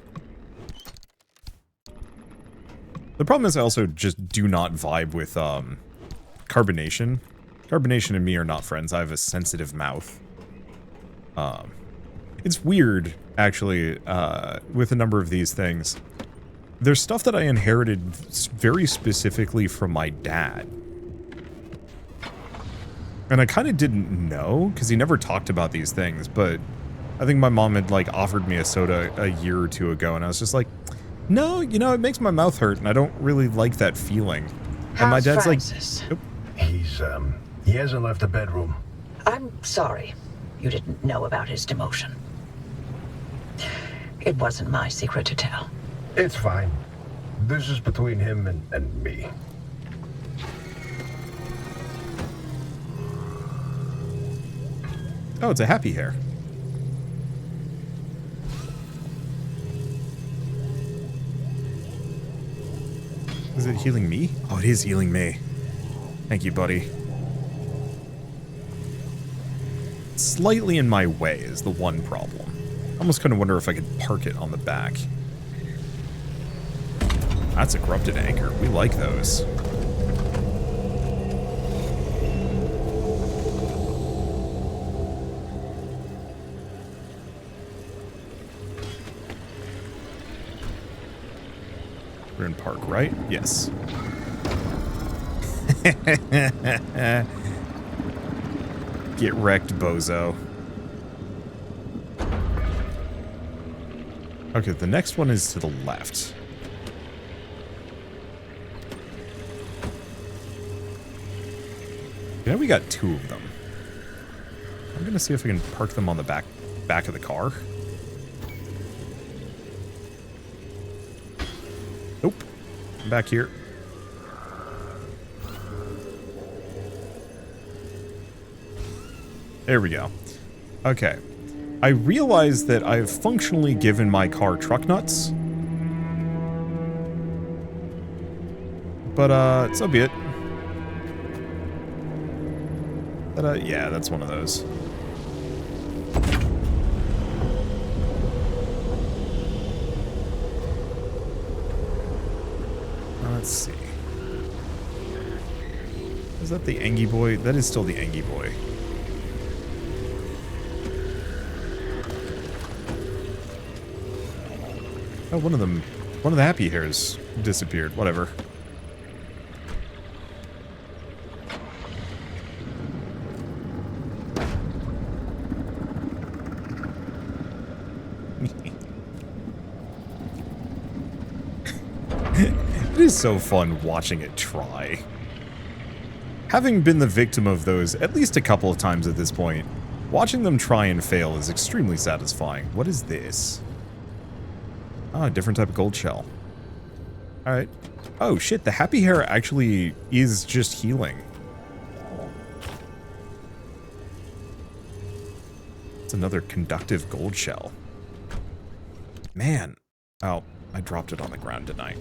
[SPEAKER 1] The problem is I also just do not vibe with, carbonation. Carbonation and me are not friends. I have a sensitive mouth. It's weird, actually, with a number of these things. There's stuff that I inherited very specifically from my dad. And I kind of didn't know, because he never talked about these things, but I think my mom had, like, offered me a soda a year or two ago, and I was just like, no, you know, it makes my mouth hurt, and I don't really like that feeling. And my dad's
[SPEAKER 4] Francis?
[SPEAKER 1] like...
[SPEAKER 3] He hasn't left the bedroom.
[SPEAKER 4] I'm sorry you didn't know about his demotion. It wasn't my secret to tell.
[SPEAKER 3] It's fine. This is between him and me.
[SPEAKER 1] Oh, it's a happy hair. Is it healing me? Oh, it is healing me. Thank you, buddy. Slightly in my way is the one problem. I almost kind of wonder if I could park it on the back. That's a corrupted anchor. We like those. We're in park, right? Yes. Get wrecked, bozo. Okay, the next one is to the left. Yeah, we got two of them. I'm gonna see if I can park them on the back of the car. Nope. I'm back here. There we go. Okay. I realize that I've functionally given my car truck nuts. But, so be it. Yeah, that's one of those. Let's see. Is that the Angie boy? That is still the Angie boy. Oh, one of the happy hairs disappeared. Whatever. is so fun watching it try. Having been the victim of those at least a couple of times at this point, watching them try and fail is extremely satisfying. What is this? Ah, a different type of gold shell. Alright. Oh shit, the happy hair actually is just healing. It's another conductive gold shell. Man. Oh, I dropped it on the ground, didn't I?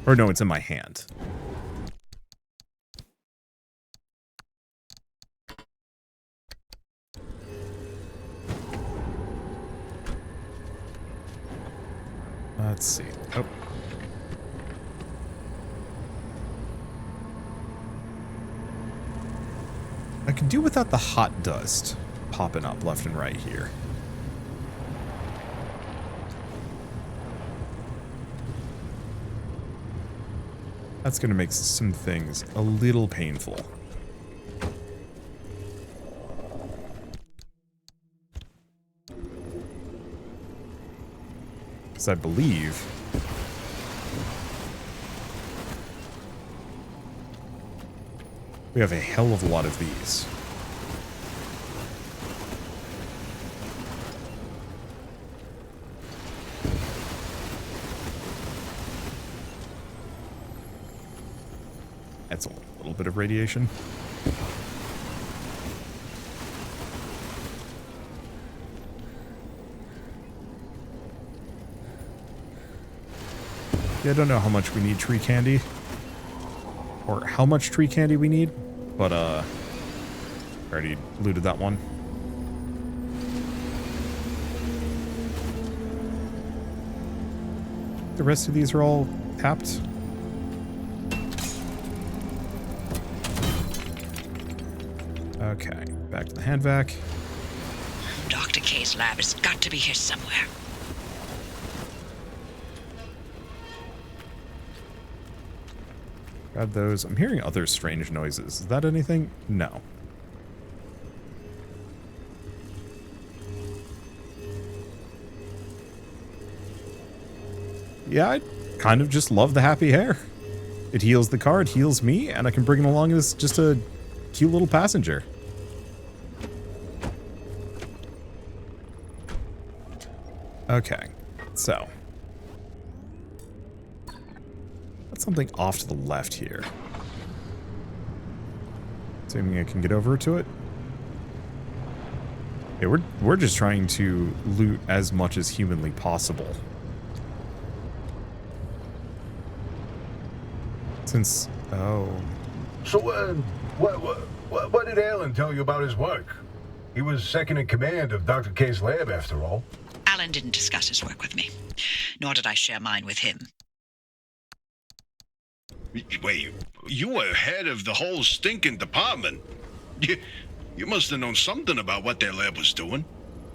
[SPEAKER 1] Or no, it's in my hand. Let's see. Oh. I can do without the hot dust popping up left and right here. That's going to make some things a little painful. Because I believe we have a hell of a lot of these. That's a little bit of radiation. Yeah, I don't know how much we need tree candy. Or how much tree candy we need. But, I already looted that one. The rest of these are all tapped. Okay, back to the hand vac.
[SPEAKER 5] Dr. K's lab has got to be here somewhere.
[SPEAKER 1] Grab those. I'm hearing other strange noises. Is that anything? No. Yeah, I kind of just love the happy hair. It heals the car, it heals me, and I can bring it along as just a cute little passenger. Okay, so. That's something off to the left here. Assuming I can get over to it. Yeah, we're just trying to loot as much as humanly possible. Since, oh.
[SPEAKER 3] So, what did Alan tell you about his work? He was second in command of Dr. K's lab, after all.
[SPEAKER 5] Alan didn't discuss his work with me, nor did I share mine with him.
[SPEAKER 6] Wait, you were head of the whole stinking department. You must have known something about what their lab was doing.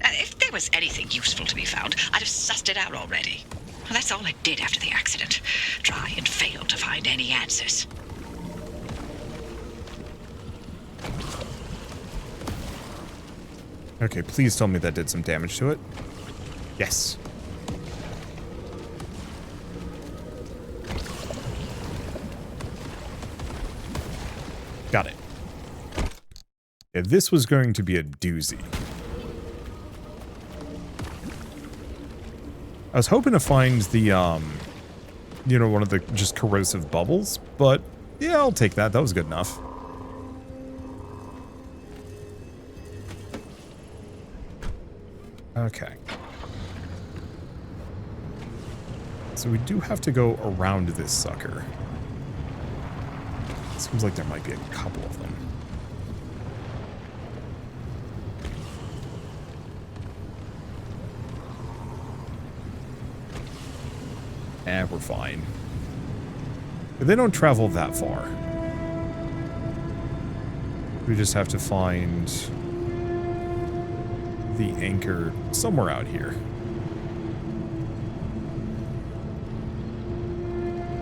[SPEAKER 5] If there was anything useful to be found, I'd have sussed it out already. Well, that's all I did after the accident. Try and fail to find any answers.
[SPEAKER 1] Okay, please tell me that did some damage to it. Yes. Got it. Yeah, this was going to be a doozy. I was hoping to find the, you know, one of the just corrosive bubbles, but yeah, I'll take that. That was good enough. Okay. So we do have to go around this sucker. Seems like there might be a couple of them. We're fine. They don't travel that far. We just have to find the anchor somewhere out here.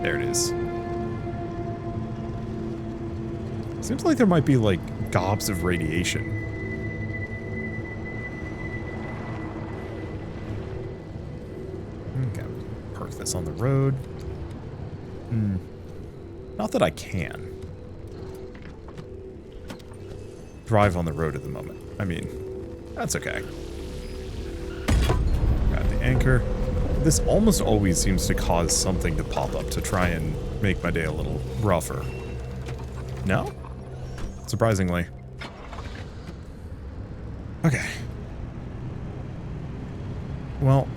[SPEAKER 1] There it is. Seems like there might be like gobs of radiation. Okay, park this on the road. Not that I can drive on the road at the moment. I mean, that's okay. Got the anchor. This almost always seems to cause something to pop up to try and make my day a little rougher. No? Surprisingly. Okay. Well,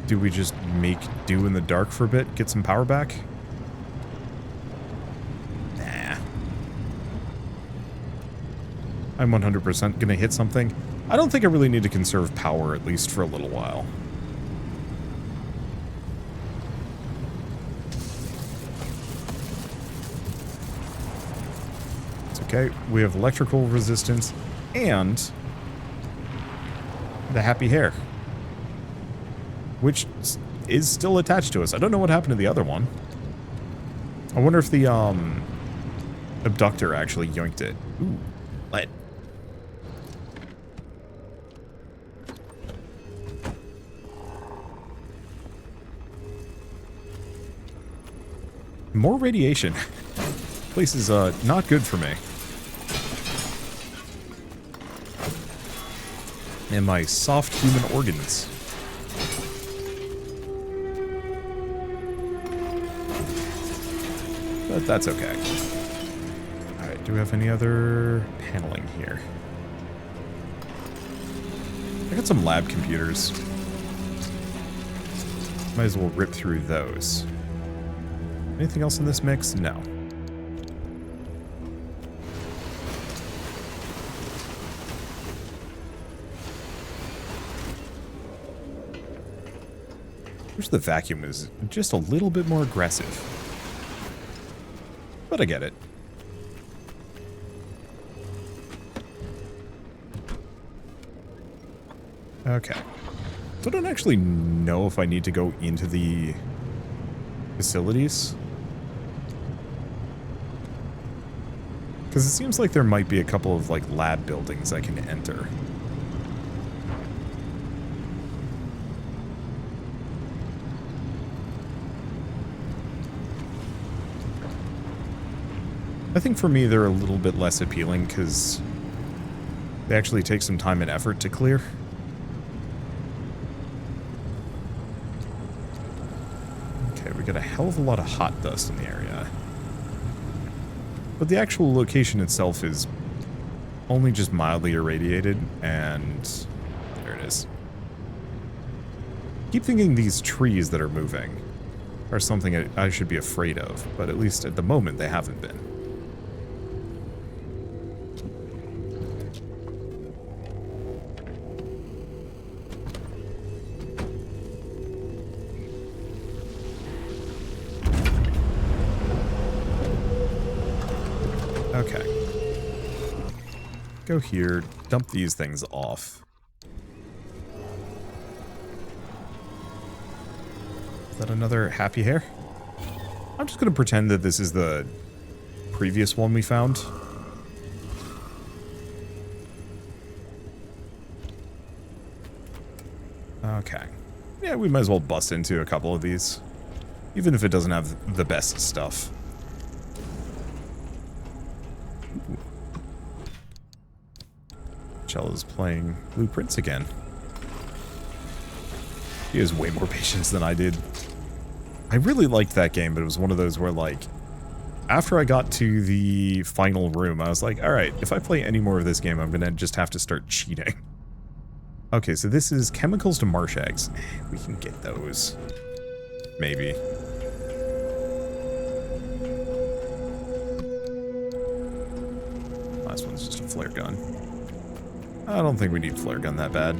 [SPEAKER 1] do we just make do in the dark for a bit? Get some power back? Nah. I'm 100% gonna hit something. I don't think I really need to conserve power, at least for a little while. It's okay. We have electrical resistance and the happy hair, which is still attached to us. I don't know what happened to the other one. I wonder if the abductor actually yoinked it. Ooh, lead. More radiation. Place is not good for me. And my soft human organs. But that's okay. Alright, do we have any other paneling here? I got some lab computers. Might as well rip through those. Anything else in this mix? No. Wish the vacuum was just a little bit more aggressive. But I get it. Okay. So I don't actually know if I need to go into the facilities. Because it seems like there might be a couple of, like, lab buildings I can enter. I think for me they're a little bit less appealing because they actually take some time and effort to clear. Okay, we got a hell of a lot of hot dust in the area. But the actual location itself is only just mildly irradiated, and there it is. Keep thinking these trees that are moving are something I should be afraid of, but at least at the moment they haven't been. Okay. Go here, dump these things off. Is that another happy hair? I'm just going to pretend that this is the previous one we found. Okay. Yeah, we might as well bust into a couple of these. Even if it doesn't have the best stuff. Chella's playing Blueprints again. He has way more patience than I did. I really liked that game, but it was one of those where, like, after I got to the final room, I was like, alright, if I play any more of this game, I'm gonna just have to start cheating. Okay, so this is chemicals to marsh eggs. We can get those. Maybe. Last one's just a flare gun. I don't think we need flare gun that bad.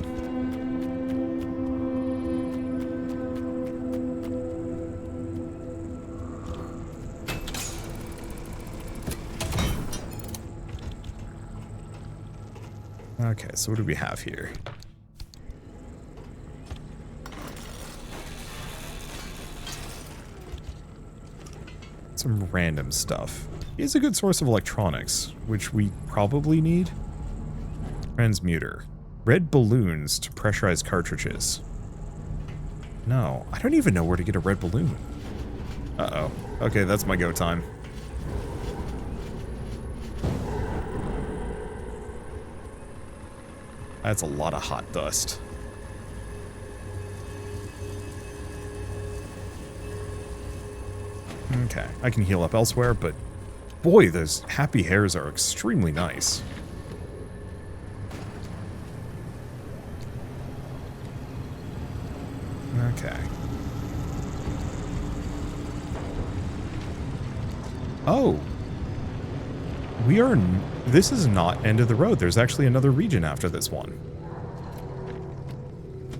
[SPEAKER 1] Okay, so what do we have here? Some random stuff. It's a good source of electronics, which we probably need. Transmuter. Red balloons to pressurize cartridges. No, I don't even know where to get a red balloon. Uh-oh. Okay, that's my go time. That's a lot of hot dust. Okay, I can heal up elsewhere, but boy, those happy hairs are extremely nice. Okay. Oh. We are... This is not end of the road. There's actually another region after this one.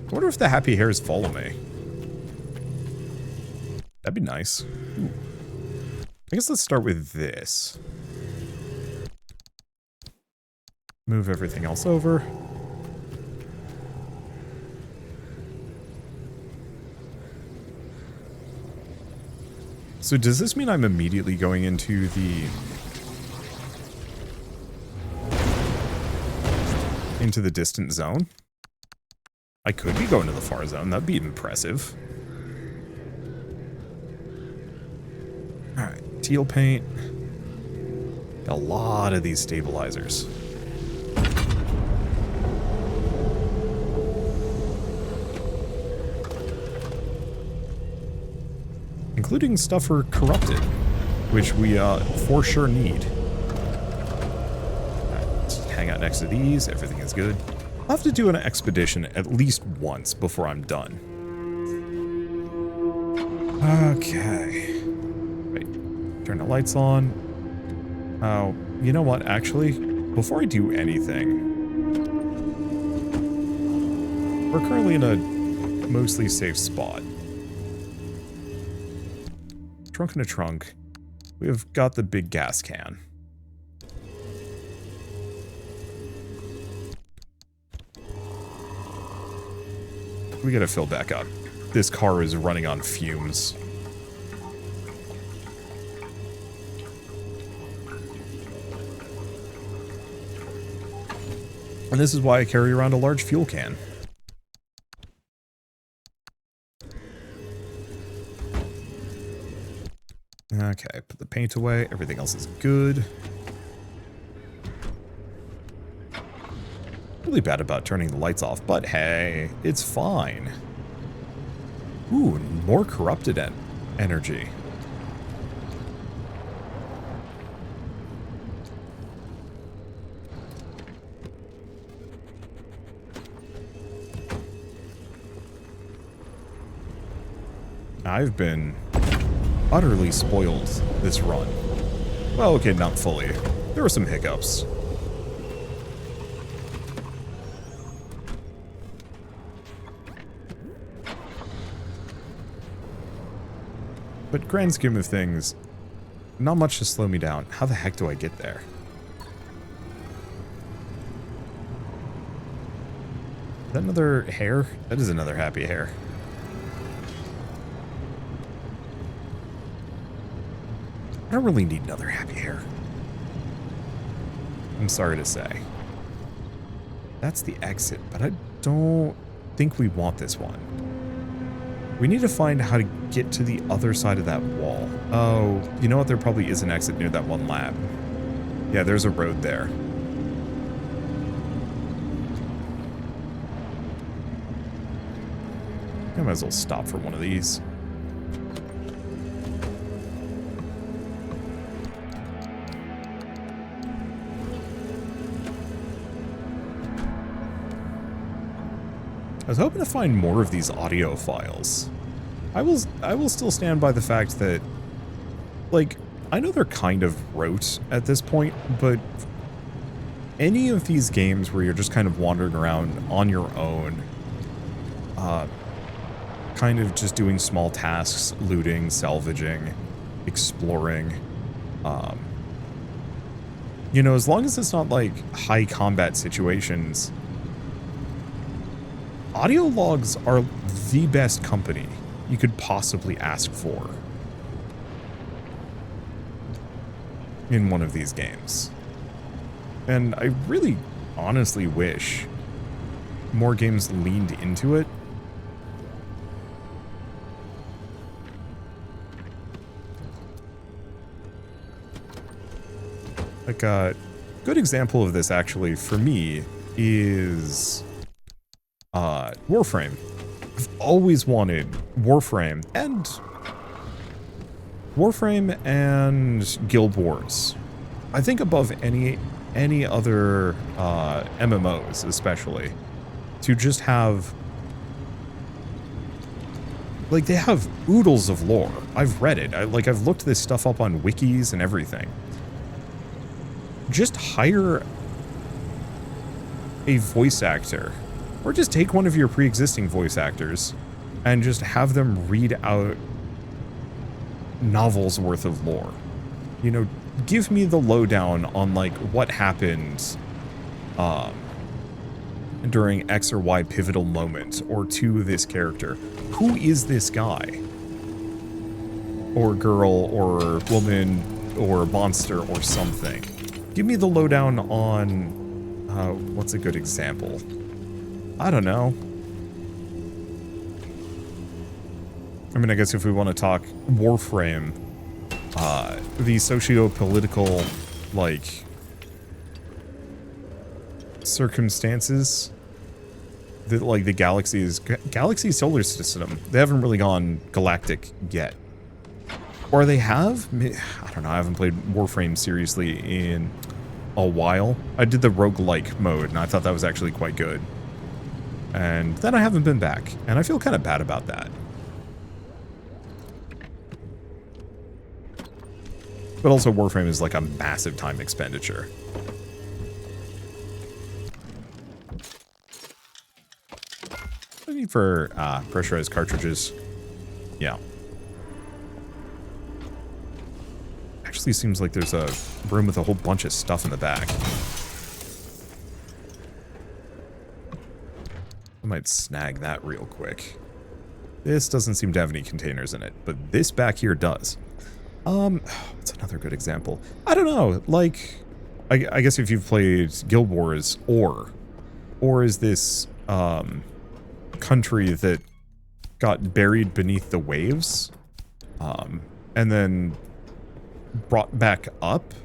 [SPEAKER 1] I wonder if the happy hairs follow me. That'd be nice. Ooh. I guess let's start with this. Move everything else over. So does this mean I'm immediately going into the distant zone? I could be going to the far zone. That'd be impressive. Alright, teal paint. Got a lot of these stabilizers. Including stuff for corrupted, which we for sure need. Alright, let's hang out next to these. Everything is good. I'll have to do an expedition at least once before I'm done. Okay. Wait. Turn the lights on. Oh, you know what? Actually, before I do anything, we're currently in a mostly safe spot. Trunk in a trunk. We have got the big gas can. We gotta fill back up. This car is running on fumes. And this is why I carry around a large fuel can. Okay, put the paint away. Everything else is good. Really bad about turning the lights off, but hey, it's fine. Ooh, more corrupted energy. I've been utterly spoiled this run. Well, okay, not fully. There were some hiccups. But grand scheme of things, not much to slow me down. How the heck do I get there? Is that another hair? That is another happy hair. I don't really need another happy hair. I'm sorry to say. That's the exit, but I don't think we want this one. We need to find how to get to the other side of that wall. Oh, you know what? There probably is an exit near that one lab. Yeah, there's a road there. I might as well stop for one of these. I was hoping to find more of these audio files. I will still stand by the fact that, like, I know they're kind of rote at this point, but any of these games where you're just kind of wandering around on your own, kind of just doing small tasks, looting, salvaging, exploring, you know, as long as it's not like high combat situations, audio logs are the best company you could possibly ask for in one of these games. And I really honestly wish more games leaned into it. Like a good example of this, actually, for me, is Warframe. I've always wanted Warframe and Guild Wars. I think above any other MMOs, especially, to just have, like, they have oodles of lore. I've read it. I've looked this stuff up on wikis and everything. Just hire a voice actor, or just take one of your pre-existing voice actors and just have them read out novels worth of lore. You know, give me the lowdown on, like, what happened during X or Y pivotal moment or to this character. Who is this guy? Or girl or woman or monster or something. Give me the lowdown on, what's a good example? I don't know. I mean, I guess if we want to talk Warframe, the socio-political, like, circumstances that, like, the galaxy solar system, they haven't really gone galactic yet. Or they have? I don't know, I haven't played Warframe seriously in a while. I did the roguelike mode, and I thought that was actually quite good. And then I haven't been back, and I feel kind of bad about that. But also Warframe is like a massive time expenditure. What do I need for pressurized cartridges? Yeah. Actually seems like there's a room with a whole bunch of stuff in the back. I might snag that real quick. This doesn't seem to have any containers in it, but this back here does. What's another good example? I don't know, like, I guess if you've played Guild Wars, or is this, country that got buried beneath the waves, and then brought back up,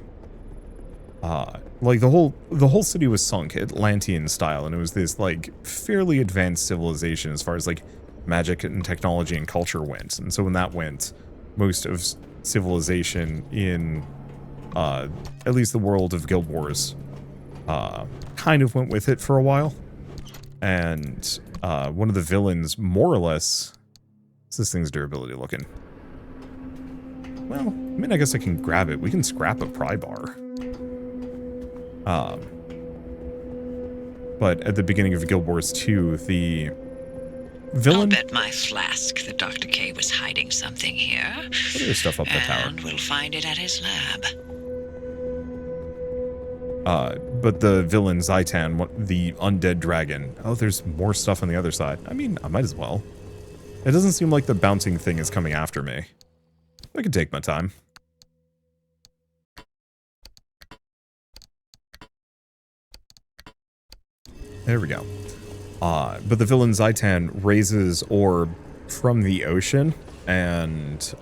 [SPEAKER 1] like the whole city was sunk Atlantean style, and it was this, like, fairly advanced civilization as far as, like, magic and technology and culture went. And so when that went, most of civilization in at least the world of Guild Wars kind of went with it for a while. And one of the villains, more or less, what's this thing's durability looking? Well, I mean, I guess I can grab it. We can scrap a pry bar. But at the beginning of Guild Wars 2, the villain...
[SPEAKER 5] I'll bet my flask that Dr. K was hiding something here.
[SPEAKER 1] There's stuff up the tower.
[SPEAKER 5] And we'll find it at his lab.
[SPEAKER 1] But the villain Zaitan, the undead dragon. Oh, there's more stuff on the other side. I mean, I might as well. It doesn't seem like the bouncing thing is coming after me. I can take my time. There we go. But the villain Zaitan raises orb from the ocean and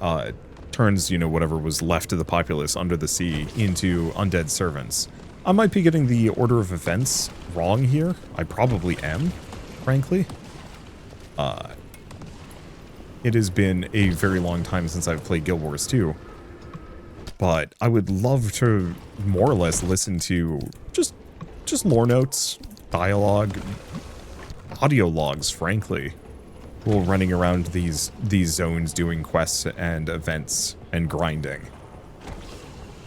[SPEAKER 1] turns, you know, whatever was left of the populace under the sea into undead servants. I might be getting the order of events wrong here. I probably am, frankly. It has been a very long time since I've played Guild Wars 2. But I would love to more or less listen to just lore notes, dialogue, audio logs, frankly, while running around these zones doing quests and events and grinding.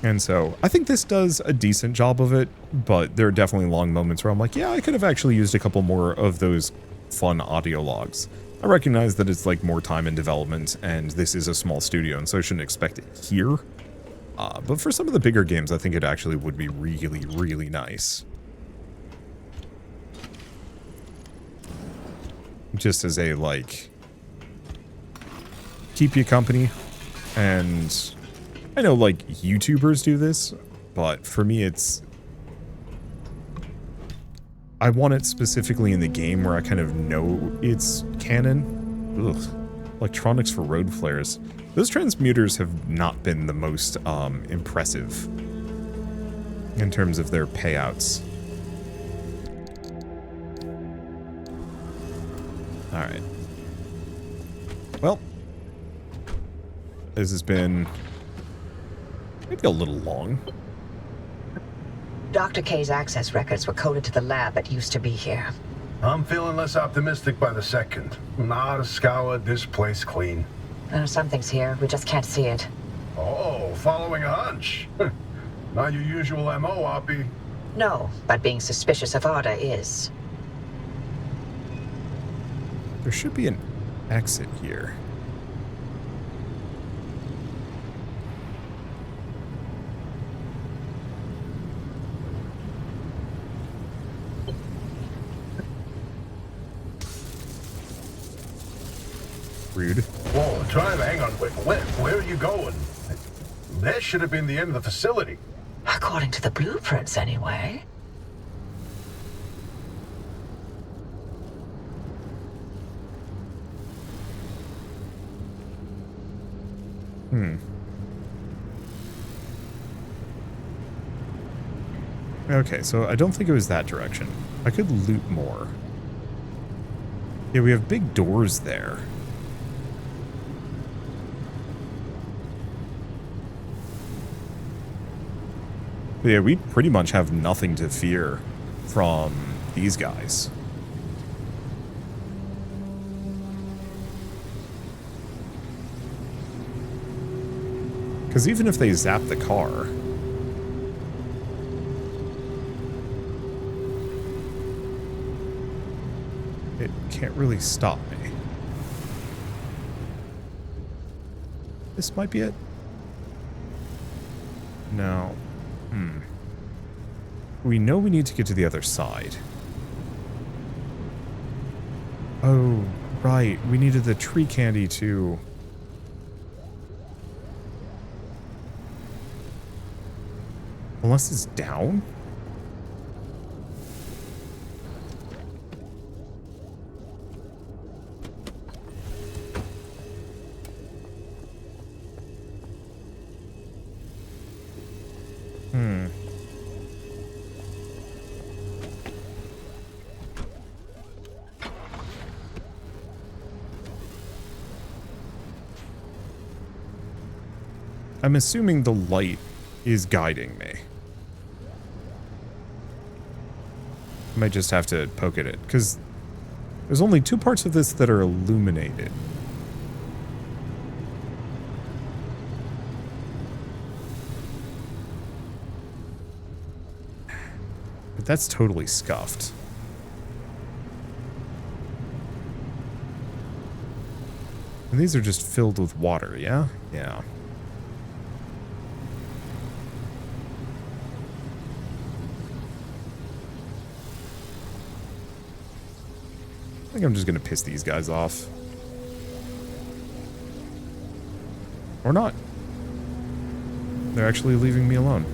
[SPEAKER 1] And so I think this does a decent job of it, but there are definitely long moments where I'm like, yeah, I could have actually used a couple more of those fun audio logs. I recognize that it's like more time in development, and this is a small studio, and so I shouldn't expect it here. But for some of the bigger games, I think it actually would be really, really nice. Just as a, like, keep you company. And I know, like, YouTubers do this, but for me it's... I want it specifically in the game where I kind of know it's canon. Ugh. Electronics for road flares. Those transmuters have not been the most impressive. in terms of their payouts. Alright. Well, this has been maybe a little long.
[SPEAKER 4] Dr. K's access records were coded to the lab that used to be here.
[SPEAKER 3] I'm feeling less optimistic by the second. Not a scour, this place clean.
[SPEAKER 4] Something's here. We just can't see it.
[SPEAKER 3] Oh, following a hunch. Not your usual MO, Oppie.
[SPEAKER 4] No, but being suspicious of Arda is.
[SPEAKER 1] There should be an exit here. Rude.
[SPEAKER 3] Whoa, hang on. Where are you going? That should have been the end of the facility.
[SPEAKER 4] According to the blueprints, anyway.
[SPEAKER 1] Okay, so I don't think it was that direction. I could loot more. Yeah, we have big doors there. But yeah, we pretty much have nothing to fear from these guys. Because even if they zap the car, it can't really stop me. This might be it. No. We know we need to get to the other side. Oh, right. We needed the tree candy too. Unless it's down? I'm assuming the light is guiding me. I might just have to poke at it, because there's only two parts of this that are illuminated. But that's totally scuffed. And these are just filled with water, yeah? Yeah. I think I'm just going to piss these guys off. Or not. They're actually leaving me alone.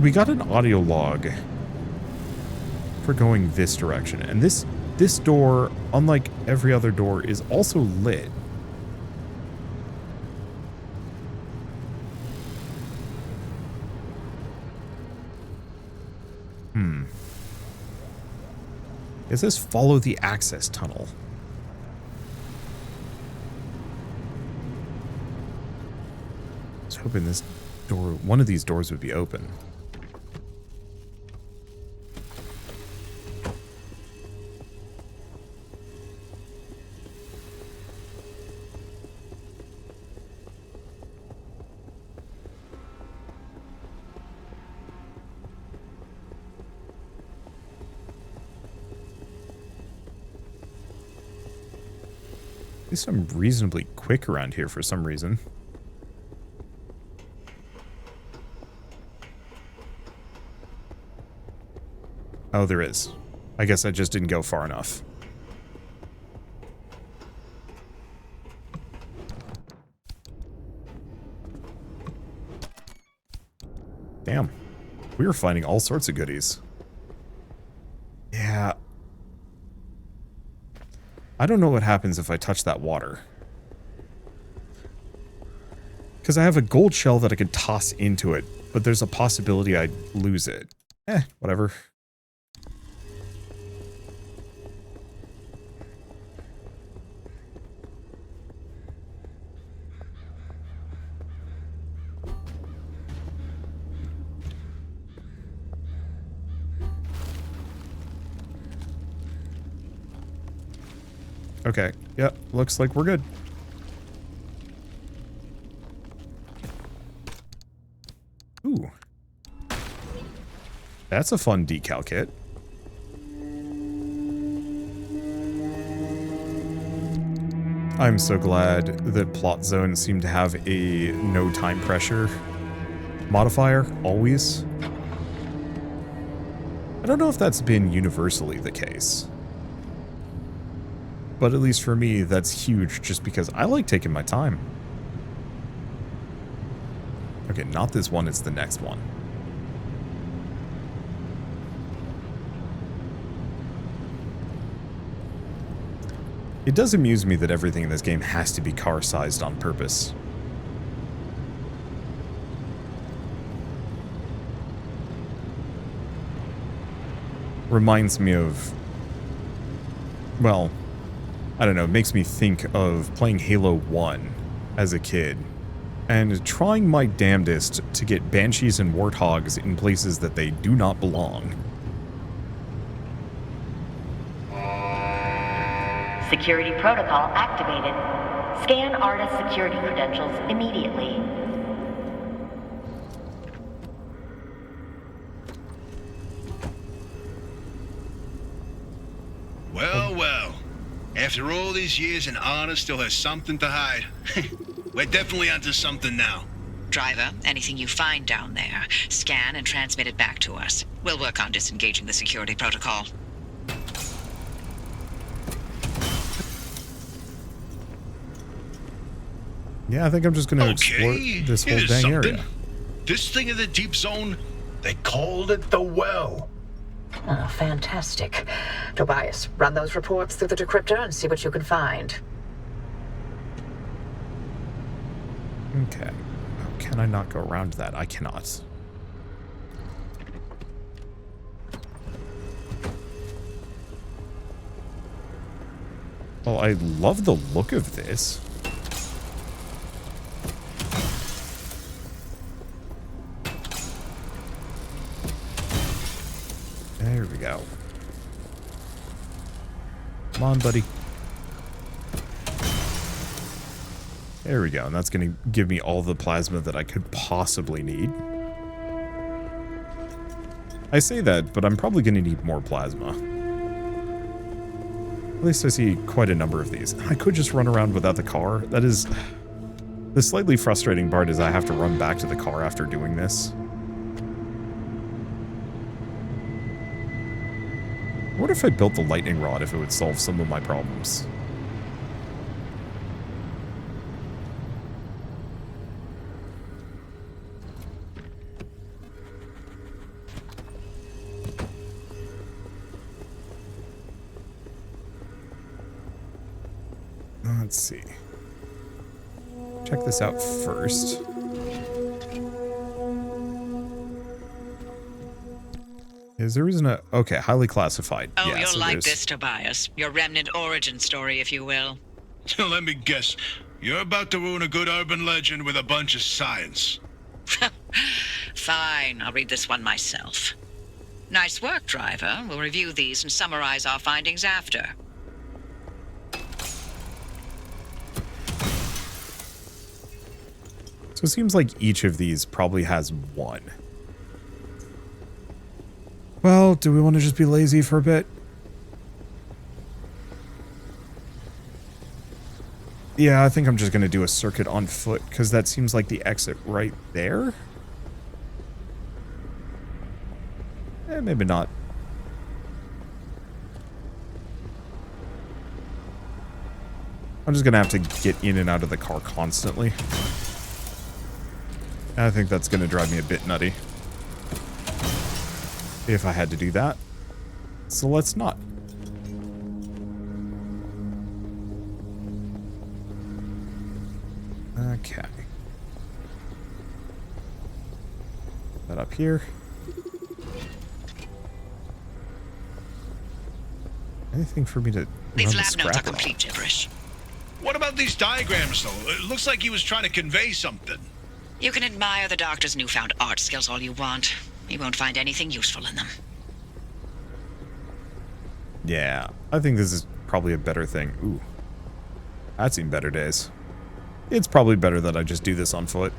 [SPEAKER 1] We got an audio log for going this direction. And this door, unlike every other door, is also lit. Is this follow the access tunnel? I was hoping this door, one of these doors would be open. At least I'm reasonably quick around here for some reason. Oh, there is. I guess I just didn't go far enough. Damn. We were finding all sorts of goodies. Yeah. I don't know what happens if I touch that water. Because I have a gold shell that I could toss into it, but there's a possibility I'd lose it. Whatever. Okay, yep, looks like we're good. Ooh. That's a fun decal kit. I'm so glad that plot zones seem to have a no time pressure modifier, always. I don't know if that's been universally the case. But at least for me, that's huge just because I like taking my time. Okay, not this one, it's the next one. It does amuse me that everything in this game has to be car-sized on purpose. Reminds me of... well... I don't know, it makes me think of playing Halo 1 as a kid and trying my damnedest to get banshees and warthogs in places that they do not belong.
[SPEAKER 2] Security protocol activated. Scan artist security credentials immediately.
[SPEAKER 6] Well, well. After all these years, an artist still has something to hide. We're definitely onto something now.
[SPEAKER 5] Driver, anything you find down there, scan and transmit it back to us. We'll work on disengaging the security protocol.
[SPEAKER 1] Yeah, I think I'm just going to explore this whole dang area.
[SPEAKER 6] This thing in the deep zone,
[SPEAKER 3] They called it the well.
[SPEAKER 4] Oh, fantastic. Tobias, run those reports through the decryptor and see what you can find.
[SPEAKER 1] Okay. Oh, can I not go around that? I cannot. Well, I love the look of this. There we go. Come on, buddy. There we go, and that's going to give me all the plasma that I could possibly need. I say that, but I'm probably going to need more plasma. At least I see quite a number of these. I could just run around without the car. That is... the slightly frustrating part is I have to run back to the car after doing this. I wonder if I built the lightning rod if it would solve some of my problems. Let's see. Check this out first. Is there reason to... okay, highly classified.
[SPEAKER 5] Oh,
[SPEAKER 1] yeah,
[SPEAKER 5] you'll
[SPEAKER 1] so
[SPEAKER 5] like
[SPEAKER 1] there's...
[SPEAKER 5] this, Tobias. Your remnant origin story, if you will.
[SPEAKER 6] let me guess. You're about to ruin a good urban legend with a bunch of science.
[SPEAKER 5] Fine, I'll read this one myself. Nice work, driver. We'll review these and summarize our findings after.
[SPEAKER 1] So it seems like each of these probably has one. Well, do we want to just be lazy for a bit? Yeah, I think I'm just going to do a circuit on foot, because that seems like the exit right there. Maybe not. I'm just going to have to get in and out of the car constantly. I think that's going to drive me a bit nutty. If I had to do that. So let's not. Okay. That up here. Anything for me to
[SPEAKER 5] These
[SPEAKER 1] run the
[SPEAKER 5] lab notes are
[SPEAKER 1] scrapper
[SPEAKER 5] complete
[SPEAKER 1] on?
[SPEAKER 5] gibberish.
[SPEAKER 6] What about these diagrams, though? It looks like he was trying to convey something.
[SPEAKER 5] You can admire the doctor's newfound art skills all you want. You won't find anything useful in them.
[SPEAKER 1] Yeah, I think this is probably a better thing. Ooh, I've seen better days. It's probably better that I just do this on foot.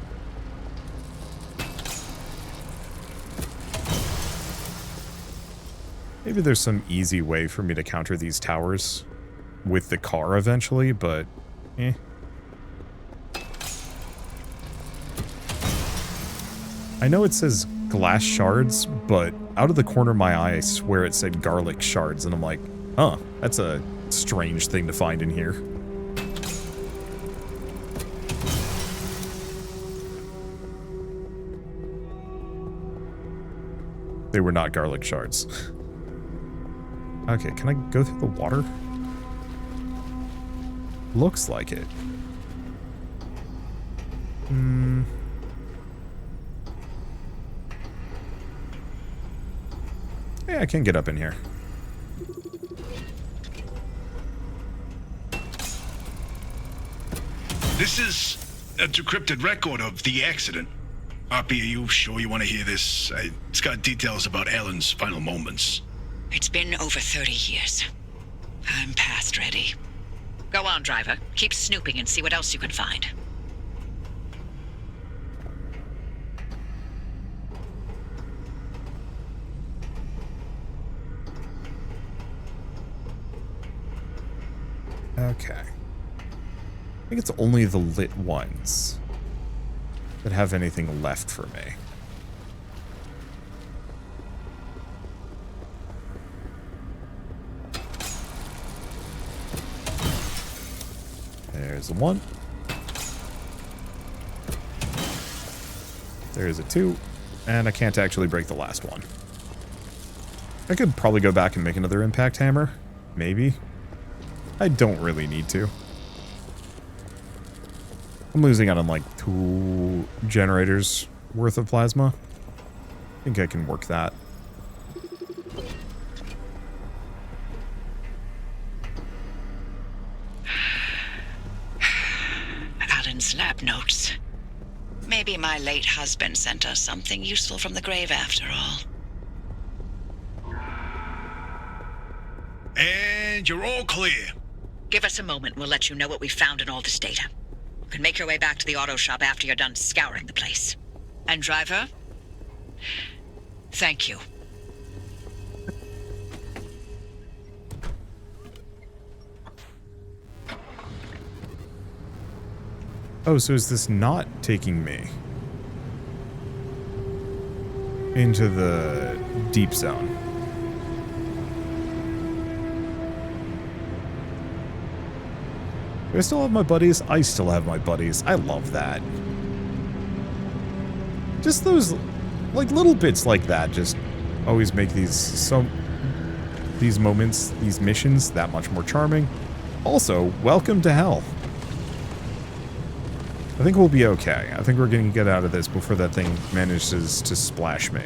[SPEAKER 1] Maybe there's some easy way for me to counter these towers with the car eventually, but eh. I know it says glass shards, but out of the corner of my eye, I swear it said garlic shards, and I'm like, huh, that's a strange thing to find in here. They were not garlic shards. Okay, can I go through the water? Looks like it. Yeah, I can get up in here.
[SPEAKER 6] This is a decrypted record of the accident. Hoppy, are you sure you want to hear this? It's got details about Alan's final moments.
[SPEAKER 5] It's been over 30 years. I'm past ready. Go on, driver. Keep snooping and see what else you can find.
[SPEAKER 1] Okay. I think it's only the lit ones that have anything left for me. There's a 1. There's a 2. And I can't actually break the last one. I could probably go back and make another impact hammer. Maybe. I don't really need to. I'm losing out on like 2 generators worth of plasma. I think I can work that.
[SPEAKER 5] Alan's lab notes. Maybe my late husband sent us something useful from the grave after all.
[SPEAKER 6] And you're all clear.
[SPEAKER 5] Give us a moment, we'll let you know what we found in all this data. You can make your way back to the auto shop after you're done scouring the place. And driver, thank you.
[SPEAKER 1] Oh, so is this not taking me into the deep zone? Do I still have my buddies? I still have my buddies. I love that. Just those, like, little bits like that just always make these moments, these missions, that much more charming. Also, welcome to hell. I think we'll be okay. I think we're going to get out of this before that thing manages to splash me.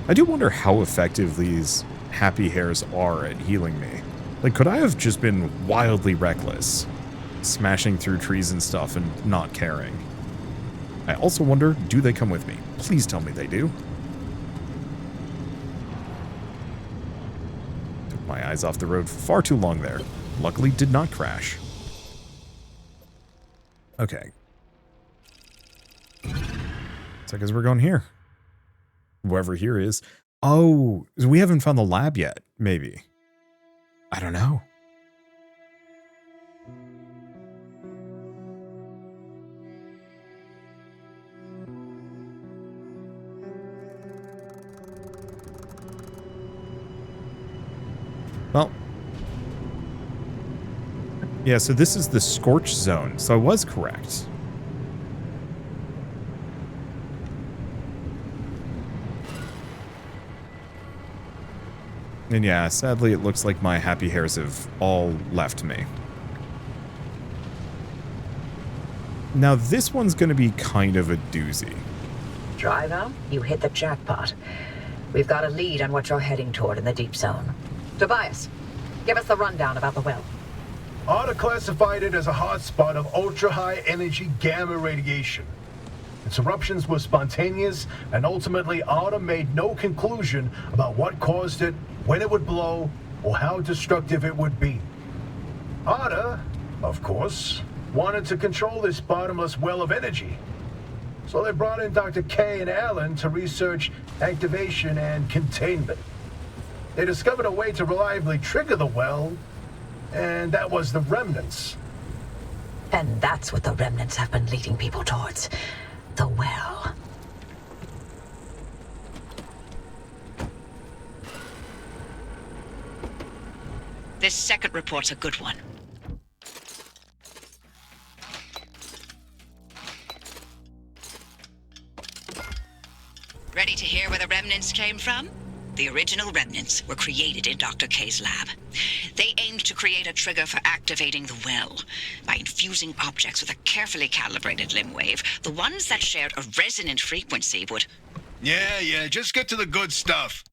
[SPEAKER 1] I do wonder how effective these happy hairs are at healing me. Like, could I have just been wildly reckless, smashing through trees and stuff and not caring? I also wonder, do they come with me? Please tell me they do. Took my eyes off the road for far too long there. Luckily did not crash. Okay. So I guess we're going here. Whoever here is. Oh, we haven't found the lab yet, maybe. I don't know. Well. Yeah, so this is the scorch zone, so I was correct. And yeah, sadly it looks like my happy hairs have all left me. Now this one's going to be kind of a doozy.
[SPEAKER 4] Driver, you hit the jackpot. We've got a lead on what you're heading toward in the deep zone. Tobias, give us the rundown about the well.
[SPEAKER 3] ARDA classified it as a hotspot of ultra-high energy gamma radiation. Its eruptions were spontaneous, and ultimately ARDA made no conclusion about what caused it, when it would blow, or how destructive it would be. ARDA, of course, wanted to control this bottomless well of energy. So they brought in Dr. K and Alan to research activation and containment. They discovered a way to reliably trigger the well, and that was the remnants.
[SPEAKER 4] And that's what the remnants have been leading people towards. The well.
[SPEAKER 5] This second report's a good one. Ready to hear where the remnants came from? The original remnants were created in Dr. K's lab. They aimed to create a trigger for activating the well. By infusing objects with a carefully calibrated limb wave, the ones that shared a resonant frequency would...
[SPEAKER 6] Yeah, just get to the good stuff.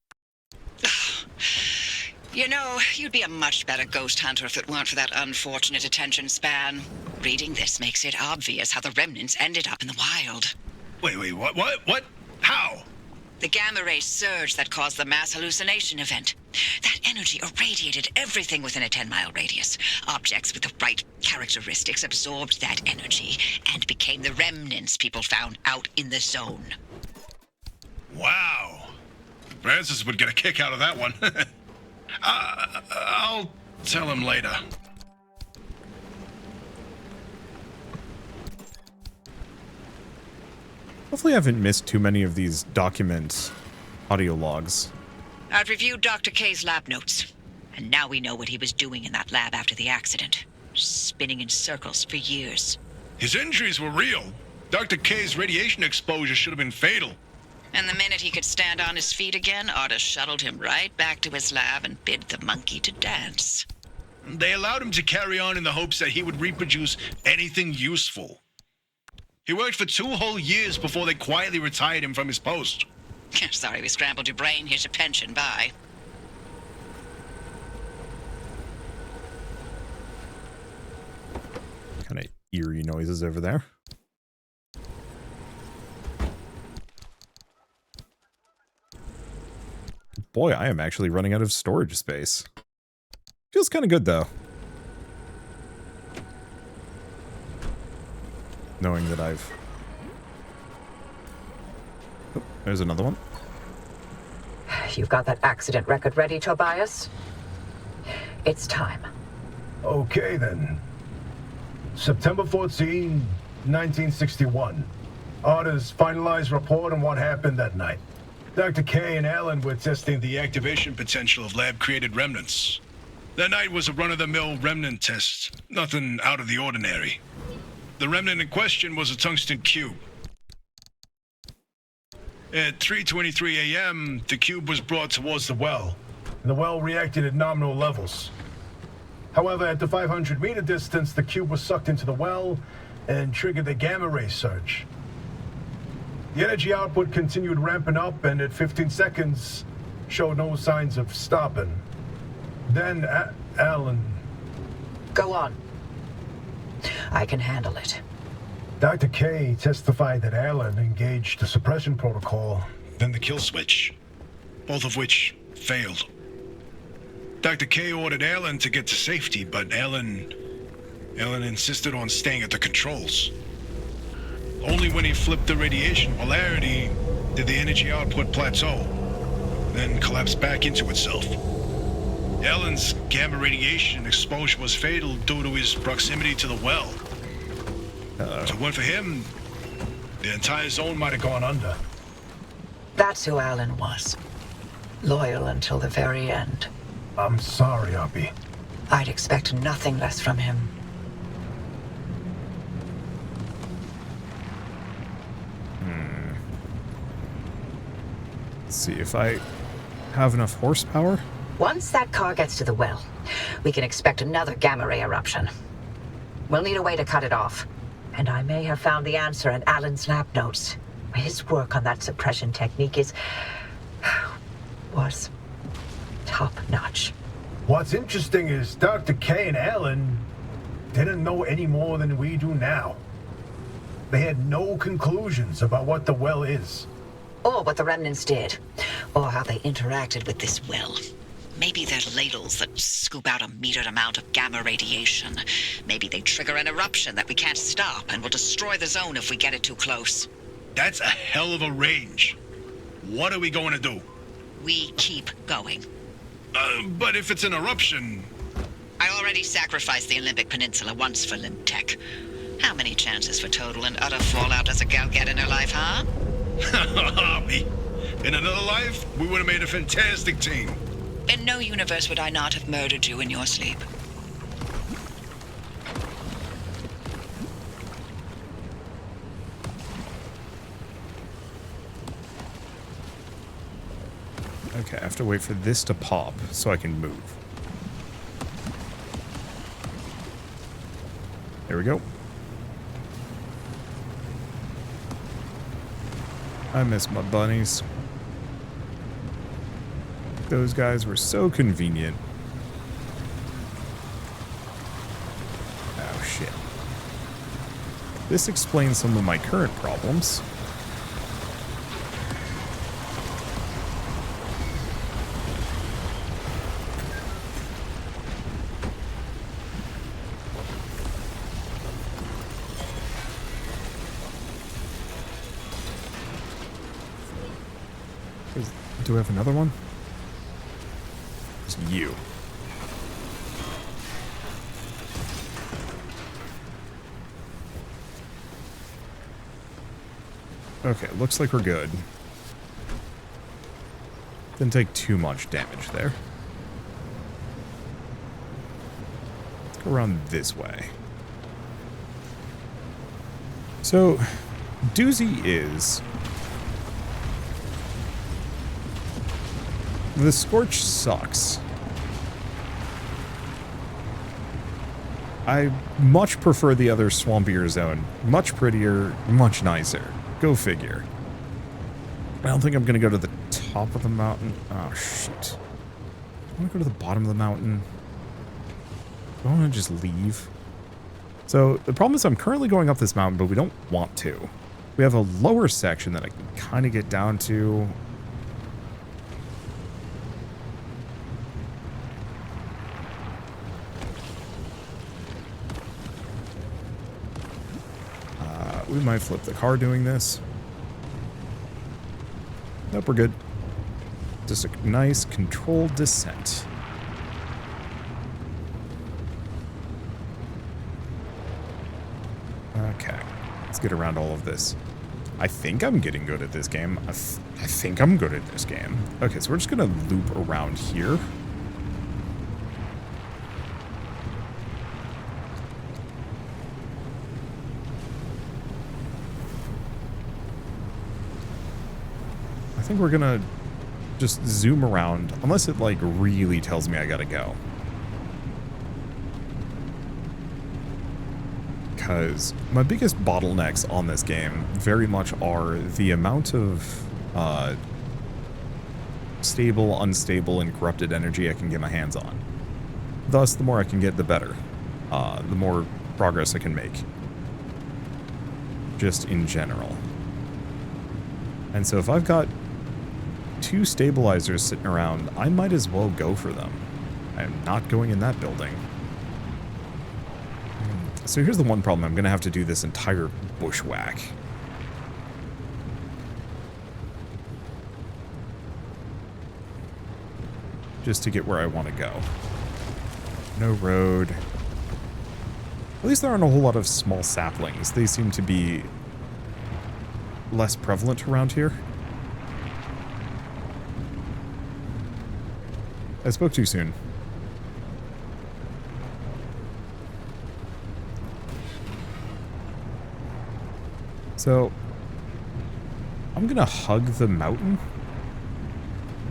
[SPEAKER 5] You know, you'd be a much better ghost hunter if it weren't for that unfortunate attention span. Reading this makes it obvious how the remnants ended up in the wild.
[SPEAKER 6] Wait, what? How?
[SPEAKER 5] The gamma ray surge that caused the mass hallucination event. That energy irradiated everything within a 10-mile radius. Objects with the right characteristics absorbed that energy and became the remnants people found out in the zone.
[SPEAKER 6] Wow. Francis would get a kick out of that one. I'll tell him later.
[SPEAKER 1] Hopefully I haven't missed too many of these document audio logs.
[SPEAKER 5] I've reviewed Dr. K's lab notes, and now we know what he was doing in that lab after the accident. Spinning in circles for years.
[SPEAKER 6] His injuries were real. Dr. K's radiation exposure should have been fatal.
[SPEAKER 5] And the minute he could stand on his feet again, Arda shuttled him right back to his lab and bid the monkey to dance.
[SPEAKER 6] They allowed him to carry on in the hopes that he would reproduce anything useful. He worked for 2 whole years before they quietly retired him from his post.
[SPEAKER 5] Sorry we scrambled your brain. Here's your pension. Bye.
[SPEAKER 1] Kind of eerie noises over there. Boy, I am actually running out of storage space. Feels kind of good, though. Knowing that I've... Oh, there's another one.
[SPEAKER 4] You've got that accident record ready, Tobias? It's time.
[SPEAKER 3] Okay, then. September 14, 1961. ARDA's finalized report on what happened that night. Dr. K and Alan were testing
[SPEAKER 6] The activation potential of lab-created remnants. That night was a run-of-the-mill remnant test. Nothing out of the ordinary. The remnant in question was a tungsten cube. At 3:23 a.m., the cube was brought towards the well.
[SPEAKER 3] and the well reacted at nominal levels. However, at the 500-meter distance, the cube was sucked into the well and triggered the gamma ray surge. The energy output continued ramping up, and at 15 seconds, showed no signs of stopping. Then, Alan...
[SPEAKER 4] Go on. I can handle it.
[SPEAKER 3] Dr. K testified that Alan engaged the suppression protocol.
[SPEAKER 6] Then the kill switch, both of which failed. Dr. K ordered Alan to get to safety, but Alan insisted on staying at the controls. Only when he flipped the radiation polarity did the energy output plateau, then collapse back into itself. Alan's gamma radiation exposure was fatal due to his proximity to the well. If it weren't for him, the entire zone might have gone under.
[SPEAKER 4] That's who Alan was. Loyal until the very end.
[SPEAKER 3] I'm sorry, Oppie.
[SPEAKER 4] I'd expect nothing less from him.
[SPEAKER 1] Let's see if I have enough horsepower.
[SPEAKER 4] Once that car gets to the well, we can expect another gamma ray eruption. We'll need a way to cut it off. And I may have found the answer in Alan's lab notes. His work on that suppression technique was top-notch.
[SPEAKER 3] What's interesting is Dr. K and Alan didn't know any more than we do now. They had no conclusions about what the well is.
[SPEAKER 4] Or what the remnants did.
[SPEAKER 5] Or how they interacted with this well. Maybe they're ladles that scoop out a metered amount of gamma radiation. Maybe they trigger an eruption that we can't stop and will destroy the zone if we get it too close.
[SPEAKER 6] That's a hell of a range. What are we going to do?
[SPEAKER 5] We keep going.
[SPEAKER 6] But if it's an eruption...
[SPEAKER 5] I already sacrificed the Olympic Peninsula once for Limb Tech. How many chances for total and utter fallout does a gal get in her life, huh?
[SPEAKER 6] Me. In another life, we would have made a fantastic team.
[SPEAKER 5] In no universe would I not have murdered you in your sleep.
[SPEAKER 1] Okay, I have to wait for this to pop so I can move. There we go. I miss my bunnies. Those guys were so convenient. Oh, shit. This explains some of my current problems. Do I have another one? It's you. Okay, looks like we're good. Didn't take too much damage there. Let's go around this way. So, doozy is... the Scorch sucks. I much prefer the other swampier zone. Much prettier, much nicer. Go figure. I don't think I'm going to go to the top of the mountain. Oh, shit. I want to go to the bottom of the mountain. I want to just leave. So, the problem is I'm currently going up this mountain, but we don't want to. We have a lower section that I can kind of get down to. We might flip the car doing this. Nope, we're good. Just a nice controlled descent. Okay, let's get around all of this. I think I'm getting good at this game. I think I'm good at this game. Okay, so we're just gonna loop around here. I think we're gonna just zoom around, unless it like really tells me I gotta go. Because my biggest bottlenecks on this game very much are the amount of stable, unstable, and corrupted energy I can get my hands on. Thus, the more I can get, the better. The more progress I can make. Just in general. And so if I've got 2 stabilizers sitting around, I might as well go for them. I am not going in that building. So here's the one problem. I'm going to have to do this entire bushwhack. Just to get where I want to go. No road. At least there aren't a whole lot of small saplings. They seem to be less prevalent around here. I spoke too soon. So, I'm gonna hug the mountain.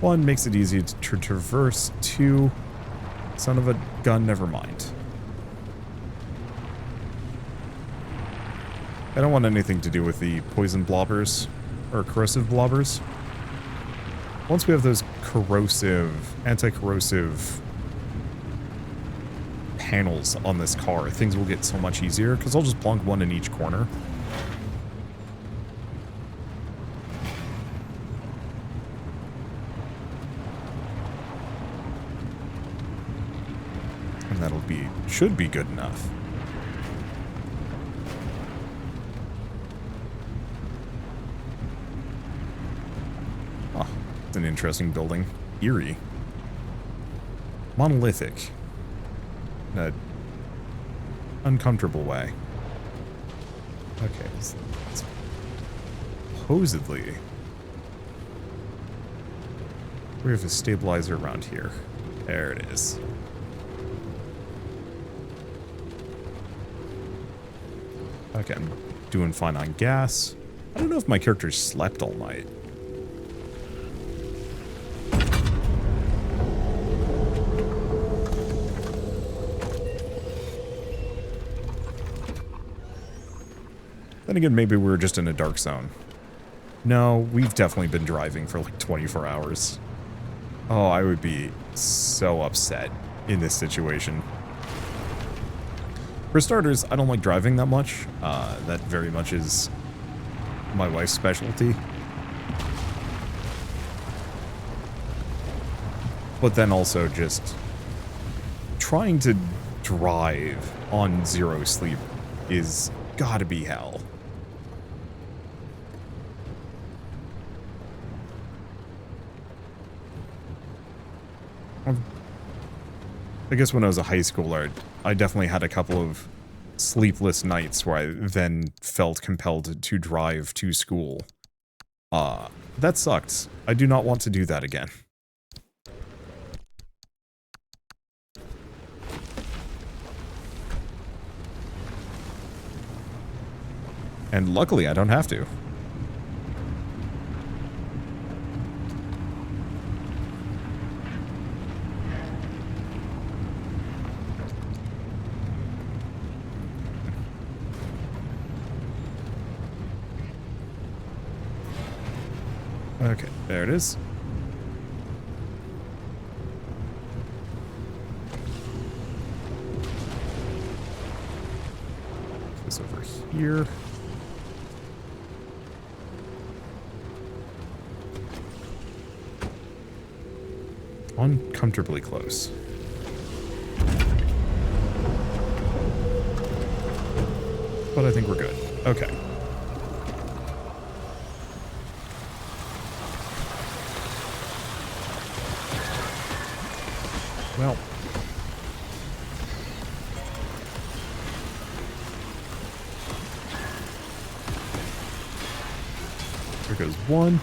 [SPEAKER 1] 1, makes it easy to traverse. 2, son of a gun, never mind. I don't want anything to do with the poison blobbers, or corrosive blobbers. Once we have those anti-corrosive panels on this car, things will get so much easier, because I'll just plonk one in each corner. And should be good enough. Oh, it's an interesting building. Eerie. Monolithic. In an uncomfortable way. Okay, supposedly we have a stabilizer around here. There it is. Okay, I'm doing fine on gas. I don't know if my character slept all night. Then again, maybe we were just in a dark zone. No, we've definitely been driving for like 24 hours. Oh, I would be so upset in this situation. For starters, I don't like driving that much. That very much is my wife's specialty. But then also just trying to drive on zero sleep is gotta be hell. I guess when I was a high schooler, I definitely had a couple of sleepless nights where I then felt compelled to drive to school. That sucked. I do not want to do that again. And luckily, I don't have to. Okay, there it is. This over here. Uncomfortably close. But I think we're good. Okay. Well. There goes one.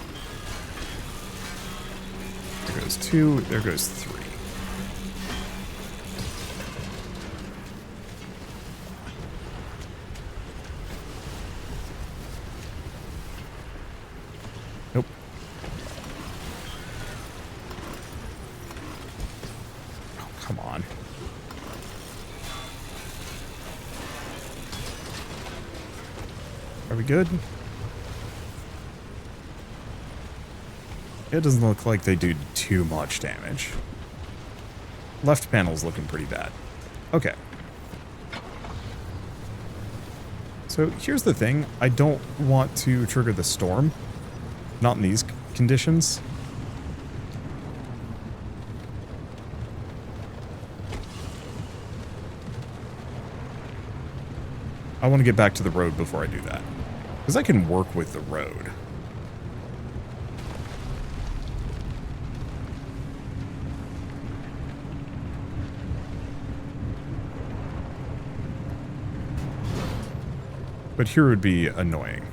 [SPEAKER 1] There goes two. There goes three. Nope. Oh, come on. Are we good? It doesn't look like they do too much damage. Left panel's looking pretty bad. Okay. So here's the thing. I don't want to trigger the storm. Not in these conditions. I want to get back to the road before I do that. Because I can work with the road. But here would be annoying.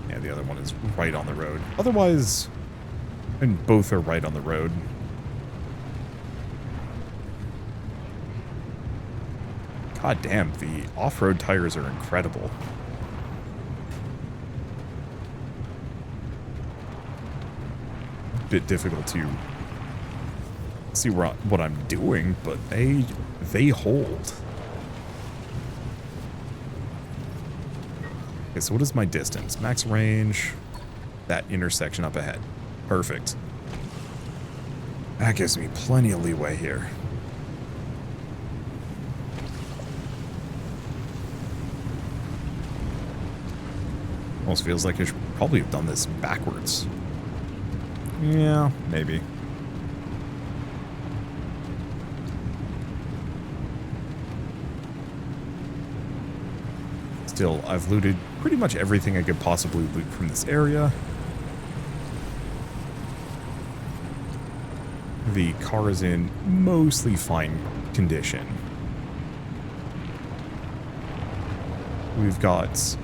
[SPEAKER 1] Yeah, the other one is right on the road. Otherwise, and both are right on the road. God damn, the off-road tires are incredible. Bit difficult to see what I'm doing, but they hold. Okay, so what is my distance? Max range, that intersection up ahead. Perfect. That gives me plenty of leeway here. Almost feels like I should probably have done this backwards. Yeah, maybe. Still, I've looted pretty much everything I could possibly loot from this area. The car is in mostly fine condition. We've got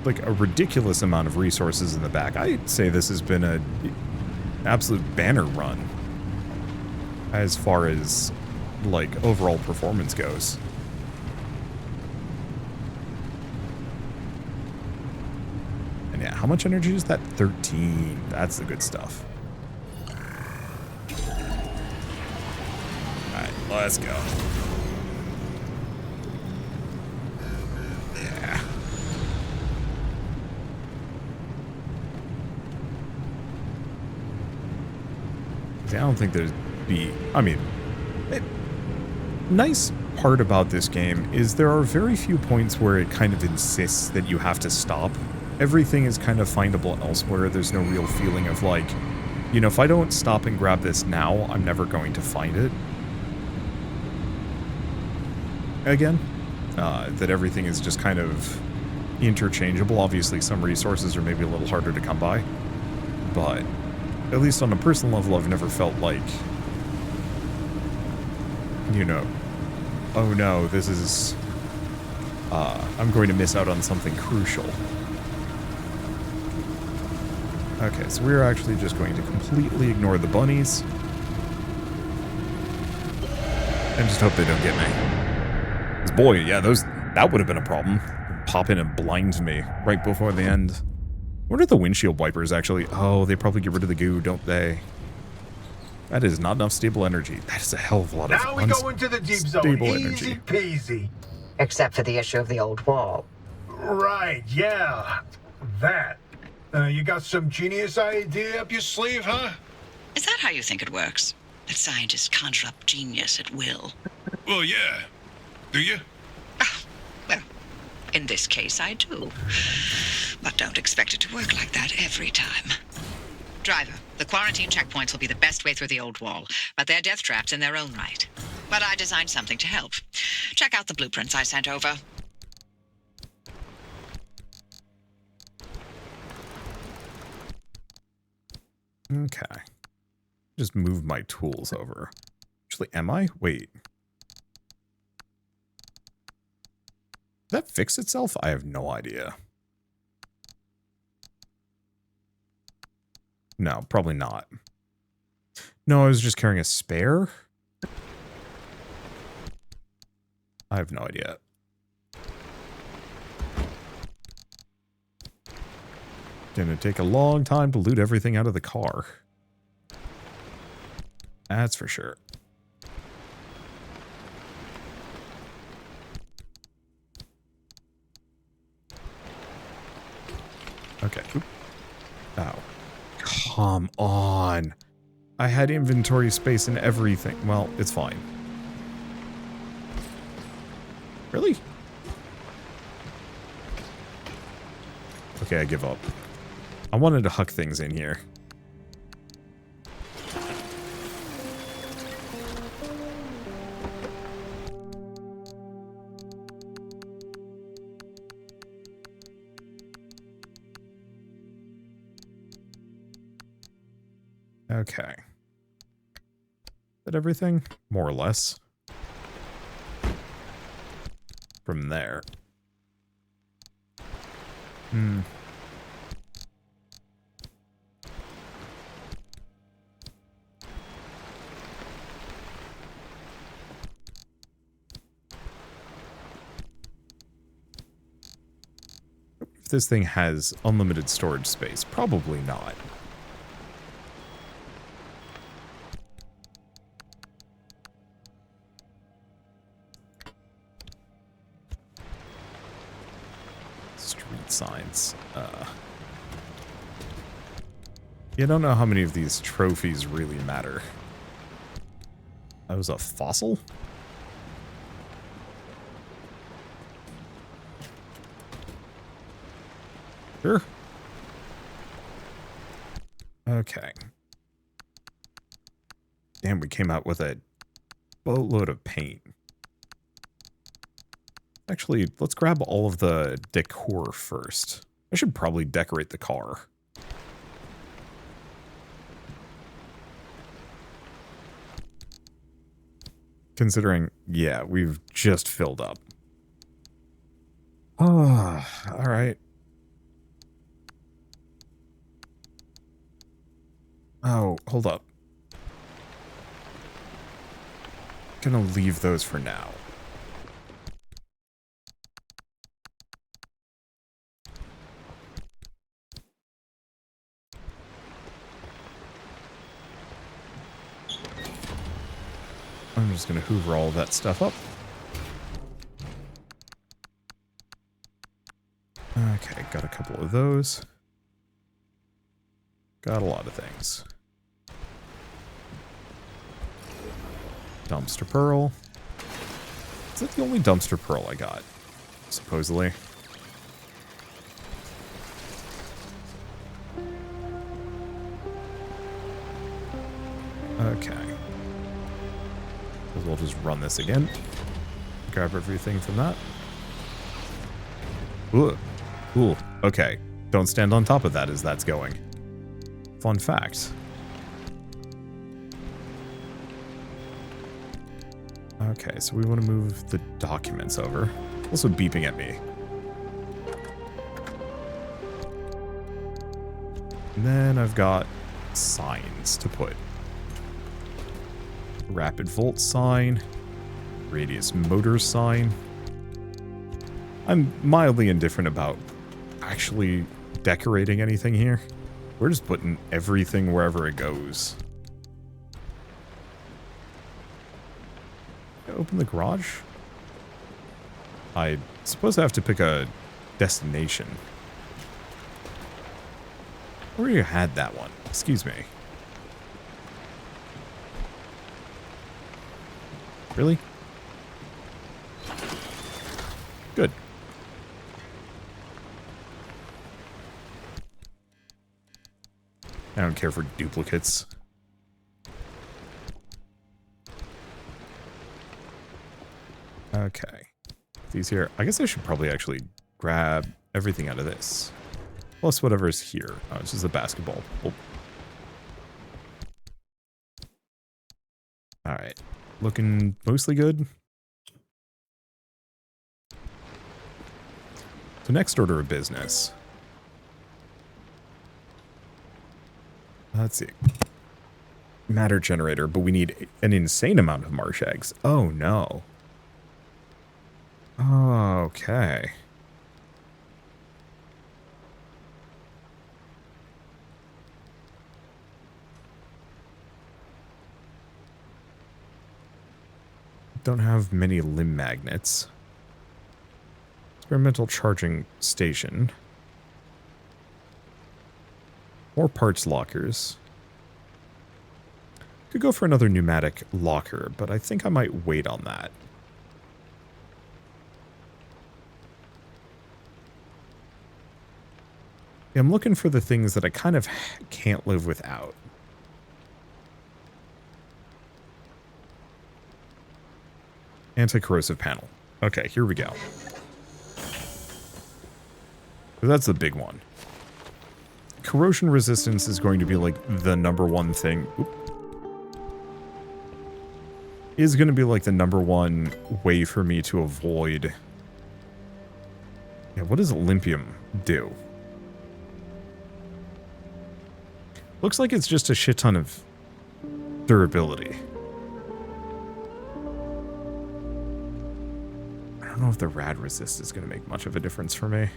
[SPEAKER 1] like a ridiculous amount of resources in the back. I'd say this has been an absolute banner run as far as like overall performance goes. And yeah, how much energy is that? 13. That's the good stuff. Alright, let's go. Yeah. See, I don't think there'd be... I mean, nice part about this game is there are very few points where it kind of insists that you have to stop. Everything is kind of findable elsewhere. There's no real feeling of like, you know, if I don't stop and grab this now, I'm never going to find it. Again, that everything is just kind of interchangeable. Obviously, some resources are maybe a little harder to come by, but at least on a personal level, I've never felt like, you know, oh no, this is, I'm going to miss out on something crucial. Okay, so we're actually just going to completely ignore the bunnies. And just hope they don't get me. Because boy, yeah, that would have been a problem. Pop in and blind me right before the end. What are the windshield wipers actually? Oh, they probably get rid of the goo, don't they? That is not enough stable energy. That is a hell of a lot of
[SPEAKER 3] now we go into the deep zone. Easy peasy.
[SPEAKER 4] Except for the issue of the old wall.
[SPEAKER 3] Right, yeah. That. You got some genius idea up your sleeve, huh?
[SPEAKER 5] Is that how you think it works? That scientists conjure up genius at will?
[SPEAKER 6] Well, yeah. Do you?
[SPEAKER 5] Well, in this case, I do. But don't expect it to work like that every time. Driver, the quarantine checkpoints will be the best way through the old wall, but they're death traps in their own right. But I designed something to help. Check out the blueprints I sent over.
[SPEAKER 1] Okay. Just move my tools over. Actually, am I? Wait. Did that fix itself? I have no idea. No, probably not. No, I was just carrying a spare. I have no idea. Gonna take a long time to loot everything out of the car. That's for sure. Okay. Oop. Ow. Come on. I had inventory space and everything. Well, it's fine. Really? Okay, I give up. I wanted to huck things in here. Okay. Is that everything? More or less. From there. If this thing has unlimited storage space, probably not. vault signs. You don't know how many of these trophies really matter. That was a fossil? Sure. Okay. Damn, we came out with a boatload of paint. Actually, let's grab all of the decor first. I should probably decorate the car. Considering, yeah, we've just filled up. Oh, all right. Oh, hold up. Gonna leave those for now. I'm just gonna hoover all of that stuff up. Okay, got a couple of those. Got a lot of things. Dumpster pearl. Is that the only dumpster pearl I got? Supposedly. Okay. We'll just run this again. Grab everything from that. Ooh. Cool. Okay. Don't stand on top of that as that's going. Fun fact. Okay, so we want to move the documents over. Also beeping at me. And then I've got signs to put. Rapid volt sign. Radius motor sign. I'm mildly indifferent about actually decorating anything here. We're just putting everything wherever it goes. Open the garage? I suppose I have to pick a destination. Where you had that one? Excuse me. Really? Good. I don't care for duplicates. Okay. These here. I guess I should probably actually grab everything out of this. Plus whatever's here. Oh, it's just a basketball. Oh. Alright. Looking mostly good. So next order of business. Let's see. Matter generator, but we need an insane amount of marsh eggs. Oh no. Okay. Don't have many limb magnets. Experimental charging station. More parts lockers. Could go for another pneumatic locker, but I think I might wait on that. Yeah, I'm looking for the things that I kind of can't live without. Anti-corrosive panel. Okay, here we go. That's the big one. Corrosion resistance is going to be like the #1 thing. Oop. Is going to be like the #1 way for me to avoid. Yeah, what does Olympium do? Looks like it's just a shit ton of durability. I don't know if the rad resist is going to make much of a difference for me.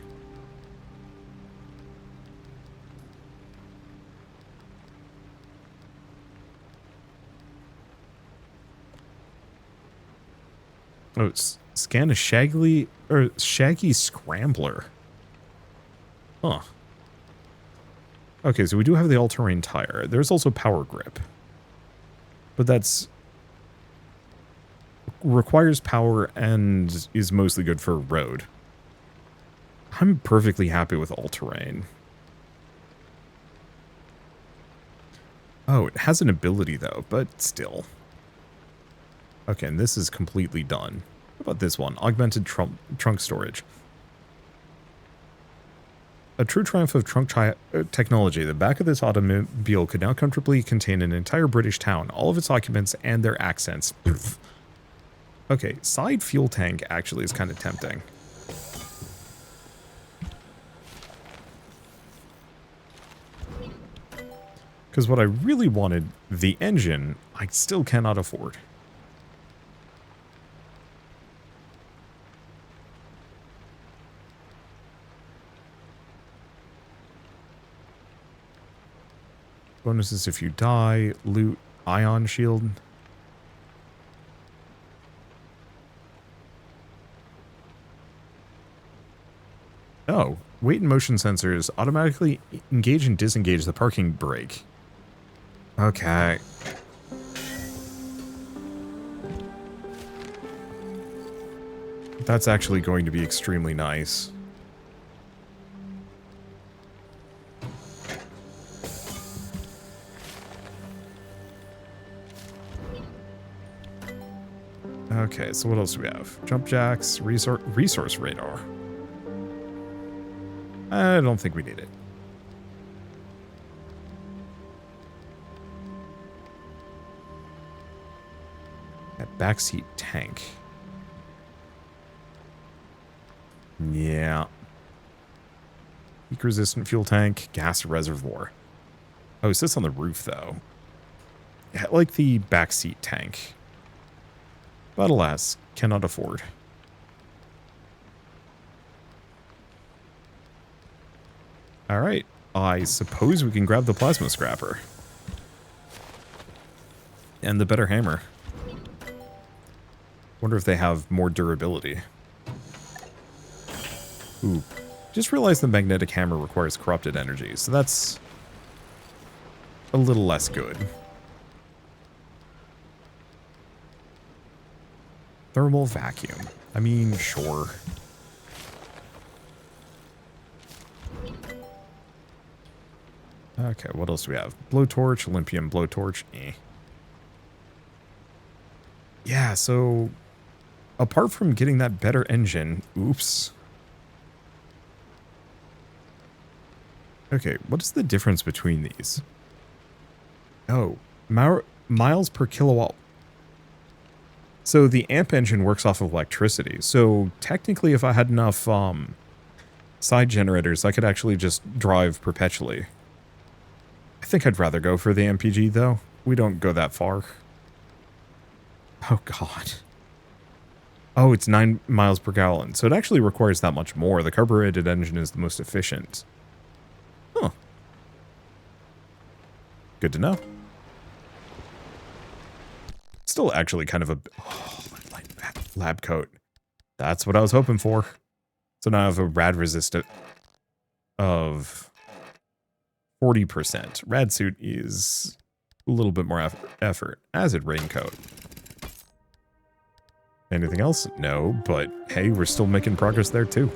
[SPEAKER 1] Oh, scan a shaggy scrambler. Huh. Okay, so we do have the all-terrain tire. There's also power grip. But that's... requires power and is mostly good for road. I'm perfectly happy with all-terrain. Oh, it has an ability though, but still. Okay, and this is completely done. What about this one? Augmented trunk storage. A true triumph of trunk technology. The back of this automobile could now comfortably contain an entire British town, all of its occupants and their accents. Okay, side fuel tank actually is kind of tempting. Because what I really wanted, the engine, I still cannot afford. Bonuses if you die, loot, ion shield. Oh, weight and motion sensors automatically engage and disengage the parking brake. Okay. That's actually going to be extremely nice. Okay, so what else do we have? Jump jacks, resource radar. I don't think we need it. That backseat tank. Yeah. Heat-resistant fuel tank, gas reservoir. Oh, it sits on the roof, though. Yeah, I like the backseat tank. But alas, cannot afford. Alright, I suppose we can grab the plasma scrapper. And the better hammer. Wonder if they have more durability. Ooh. Just realized the magnetic hammer requires corrupted energy, so that's a little less good. Thermal vacuum. I mean, sure. Okay, what else do we have? Blowtorch, Olympian blowtorch. Yeah, so apart from getting that better engine, oops. Okay, what is the difference between these? Oh, miles per kilowatt. So the amp engine works off of electricity. So technically, if I had enough side generators, I could actually just drive perpetually. I think I'd rather go for the MPG, though. We don't go that far. Oh, God. Oh, it's 9 miles per gallon. So it actually requires that much more. The carbureted engine is the most efficient. Huh. Good to know. Still actually kind of a... Oh, lab coat. That's what I was hoping for. So now I have a rad resistant of 40%. Rad suit is a little bit more effort. Acid raincoat. Anything else? No, but hey, we're still making progress there too.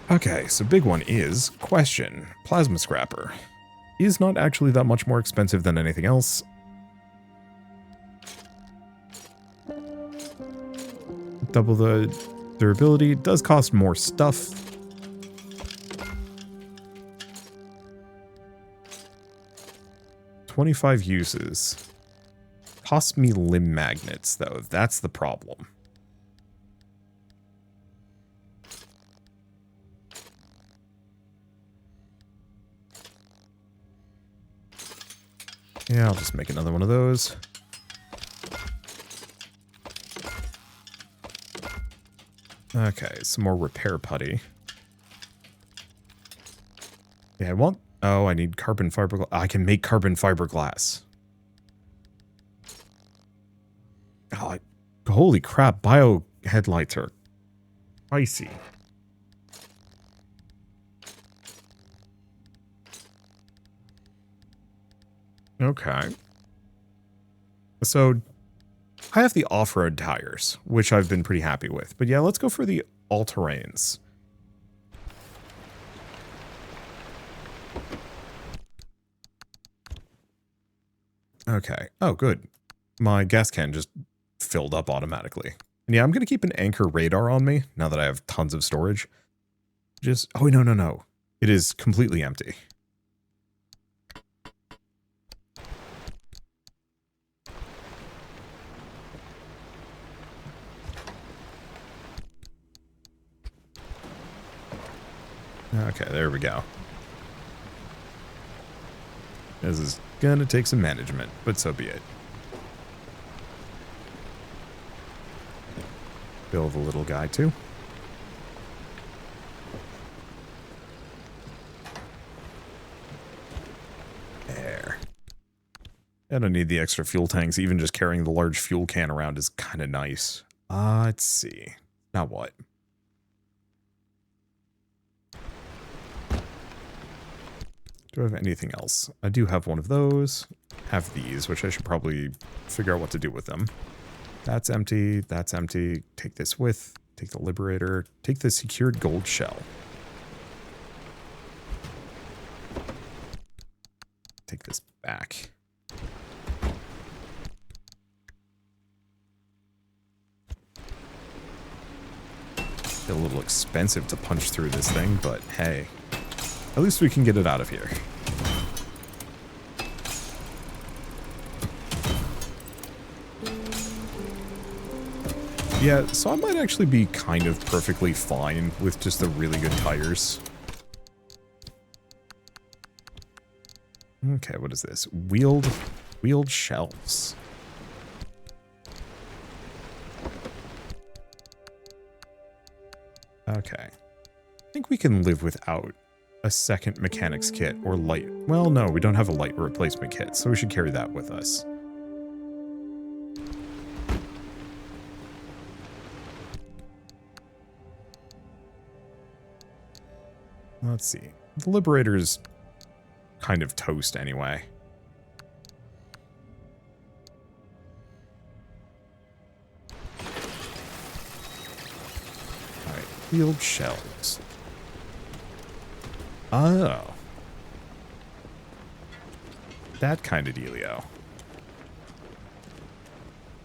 [SPEAKER 1] Okay, so big one is, question, plasma scrapper. Is not actually that much more expensive than anything else. Double the durability. Does cost more stuff. $25 uses. Cost me limb magnets, though. That's the problem. Yeah, I'll just make another one of those. Okay, some more repair putty. Yeah, I want... Oh, I need carbon fiberglass. I can make carbon fiberglass. Oh, holy crap, bio headlights are spicy. Okay. So I have the off-road tires, which I've been pretty happy with. But yeah, let's go for the all-terrains. Okay. Oh, good. My gas can just filled up automatically. And yeah, I'm going to keep an anchor radar on me now that I have tons of storage. Oh, no. It is completely empty. Okay, there we go. This is gonna take some management, but so be it. Build the little guy too. There. I don't need the extra fuel tanks. Even just carrying the large fuel can around is kind of nice. Let's see. Now what? Do I have anything else? I do have one of those. Have these, which I should probably figure out what to do with them. That's empty. That's empty. Take this with. Take the Liberator. Take the secured gold shell. Take this back. It's a little expensive to punch through this thing, but hey. At least we can get it out of here. Yeah, so I might actually be kind of perfectly fine with just the really good tires. Okay, what is this? Wheeled shelves. Okay. I think we can live without a second mechanics kit or light. Well, no, we don't have a light replacement kit, so we should carry that with us. Let's see. The Liberator's kind of toast anyway. Alright, wheeled shells. Oh. That kind of dealio.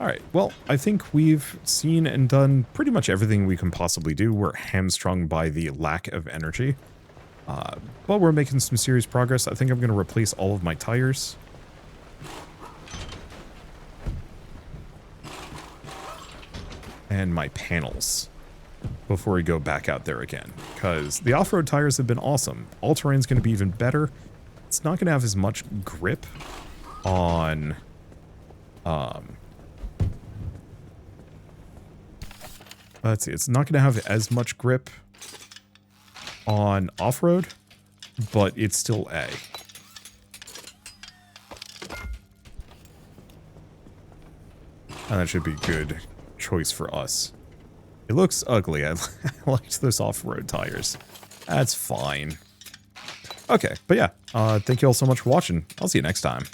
[SPEAKER 1] Alright, well, I think we've seen and done pretty much everything we can possibly do. We're hamstrung by the lack of energy. But we're making some serious progress. I think I'm going to replace all of my tires. And my panels. Before we go back out there again, because the off-road tires have been awesome. All-terrain's going to be even better. It's not going to have as much grip on, let's see, it's not going to have as much grip on off-road, but it's still A. And that should be a good choice for us. It looks ugly. I liked those off-road tires. That's fine. Okay, but yeah, thank you all so much for watching. I'll see you next time.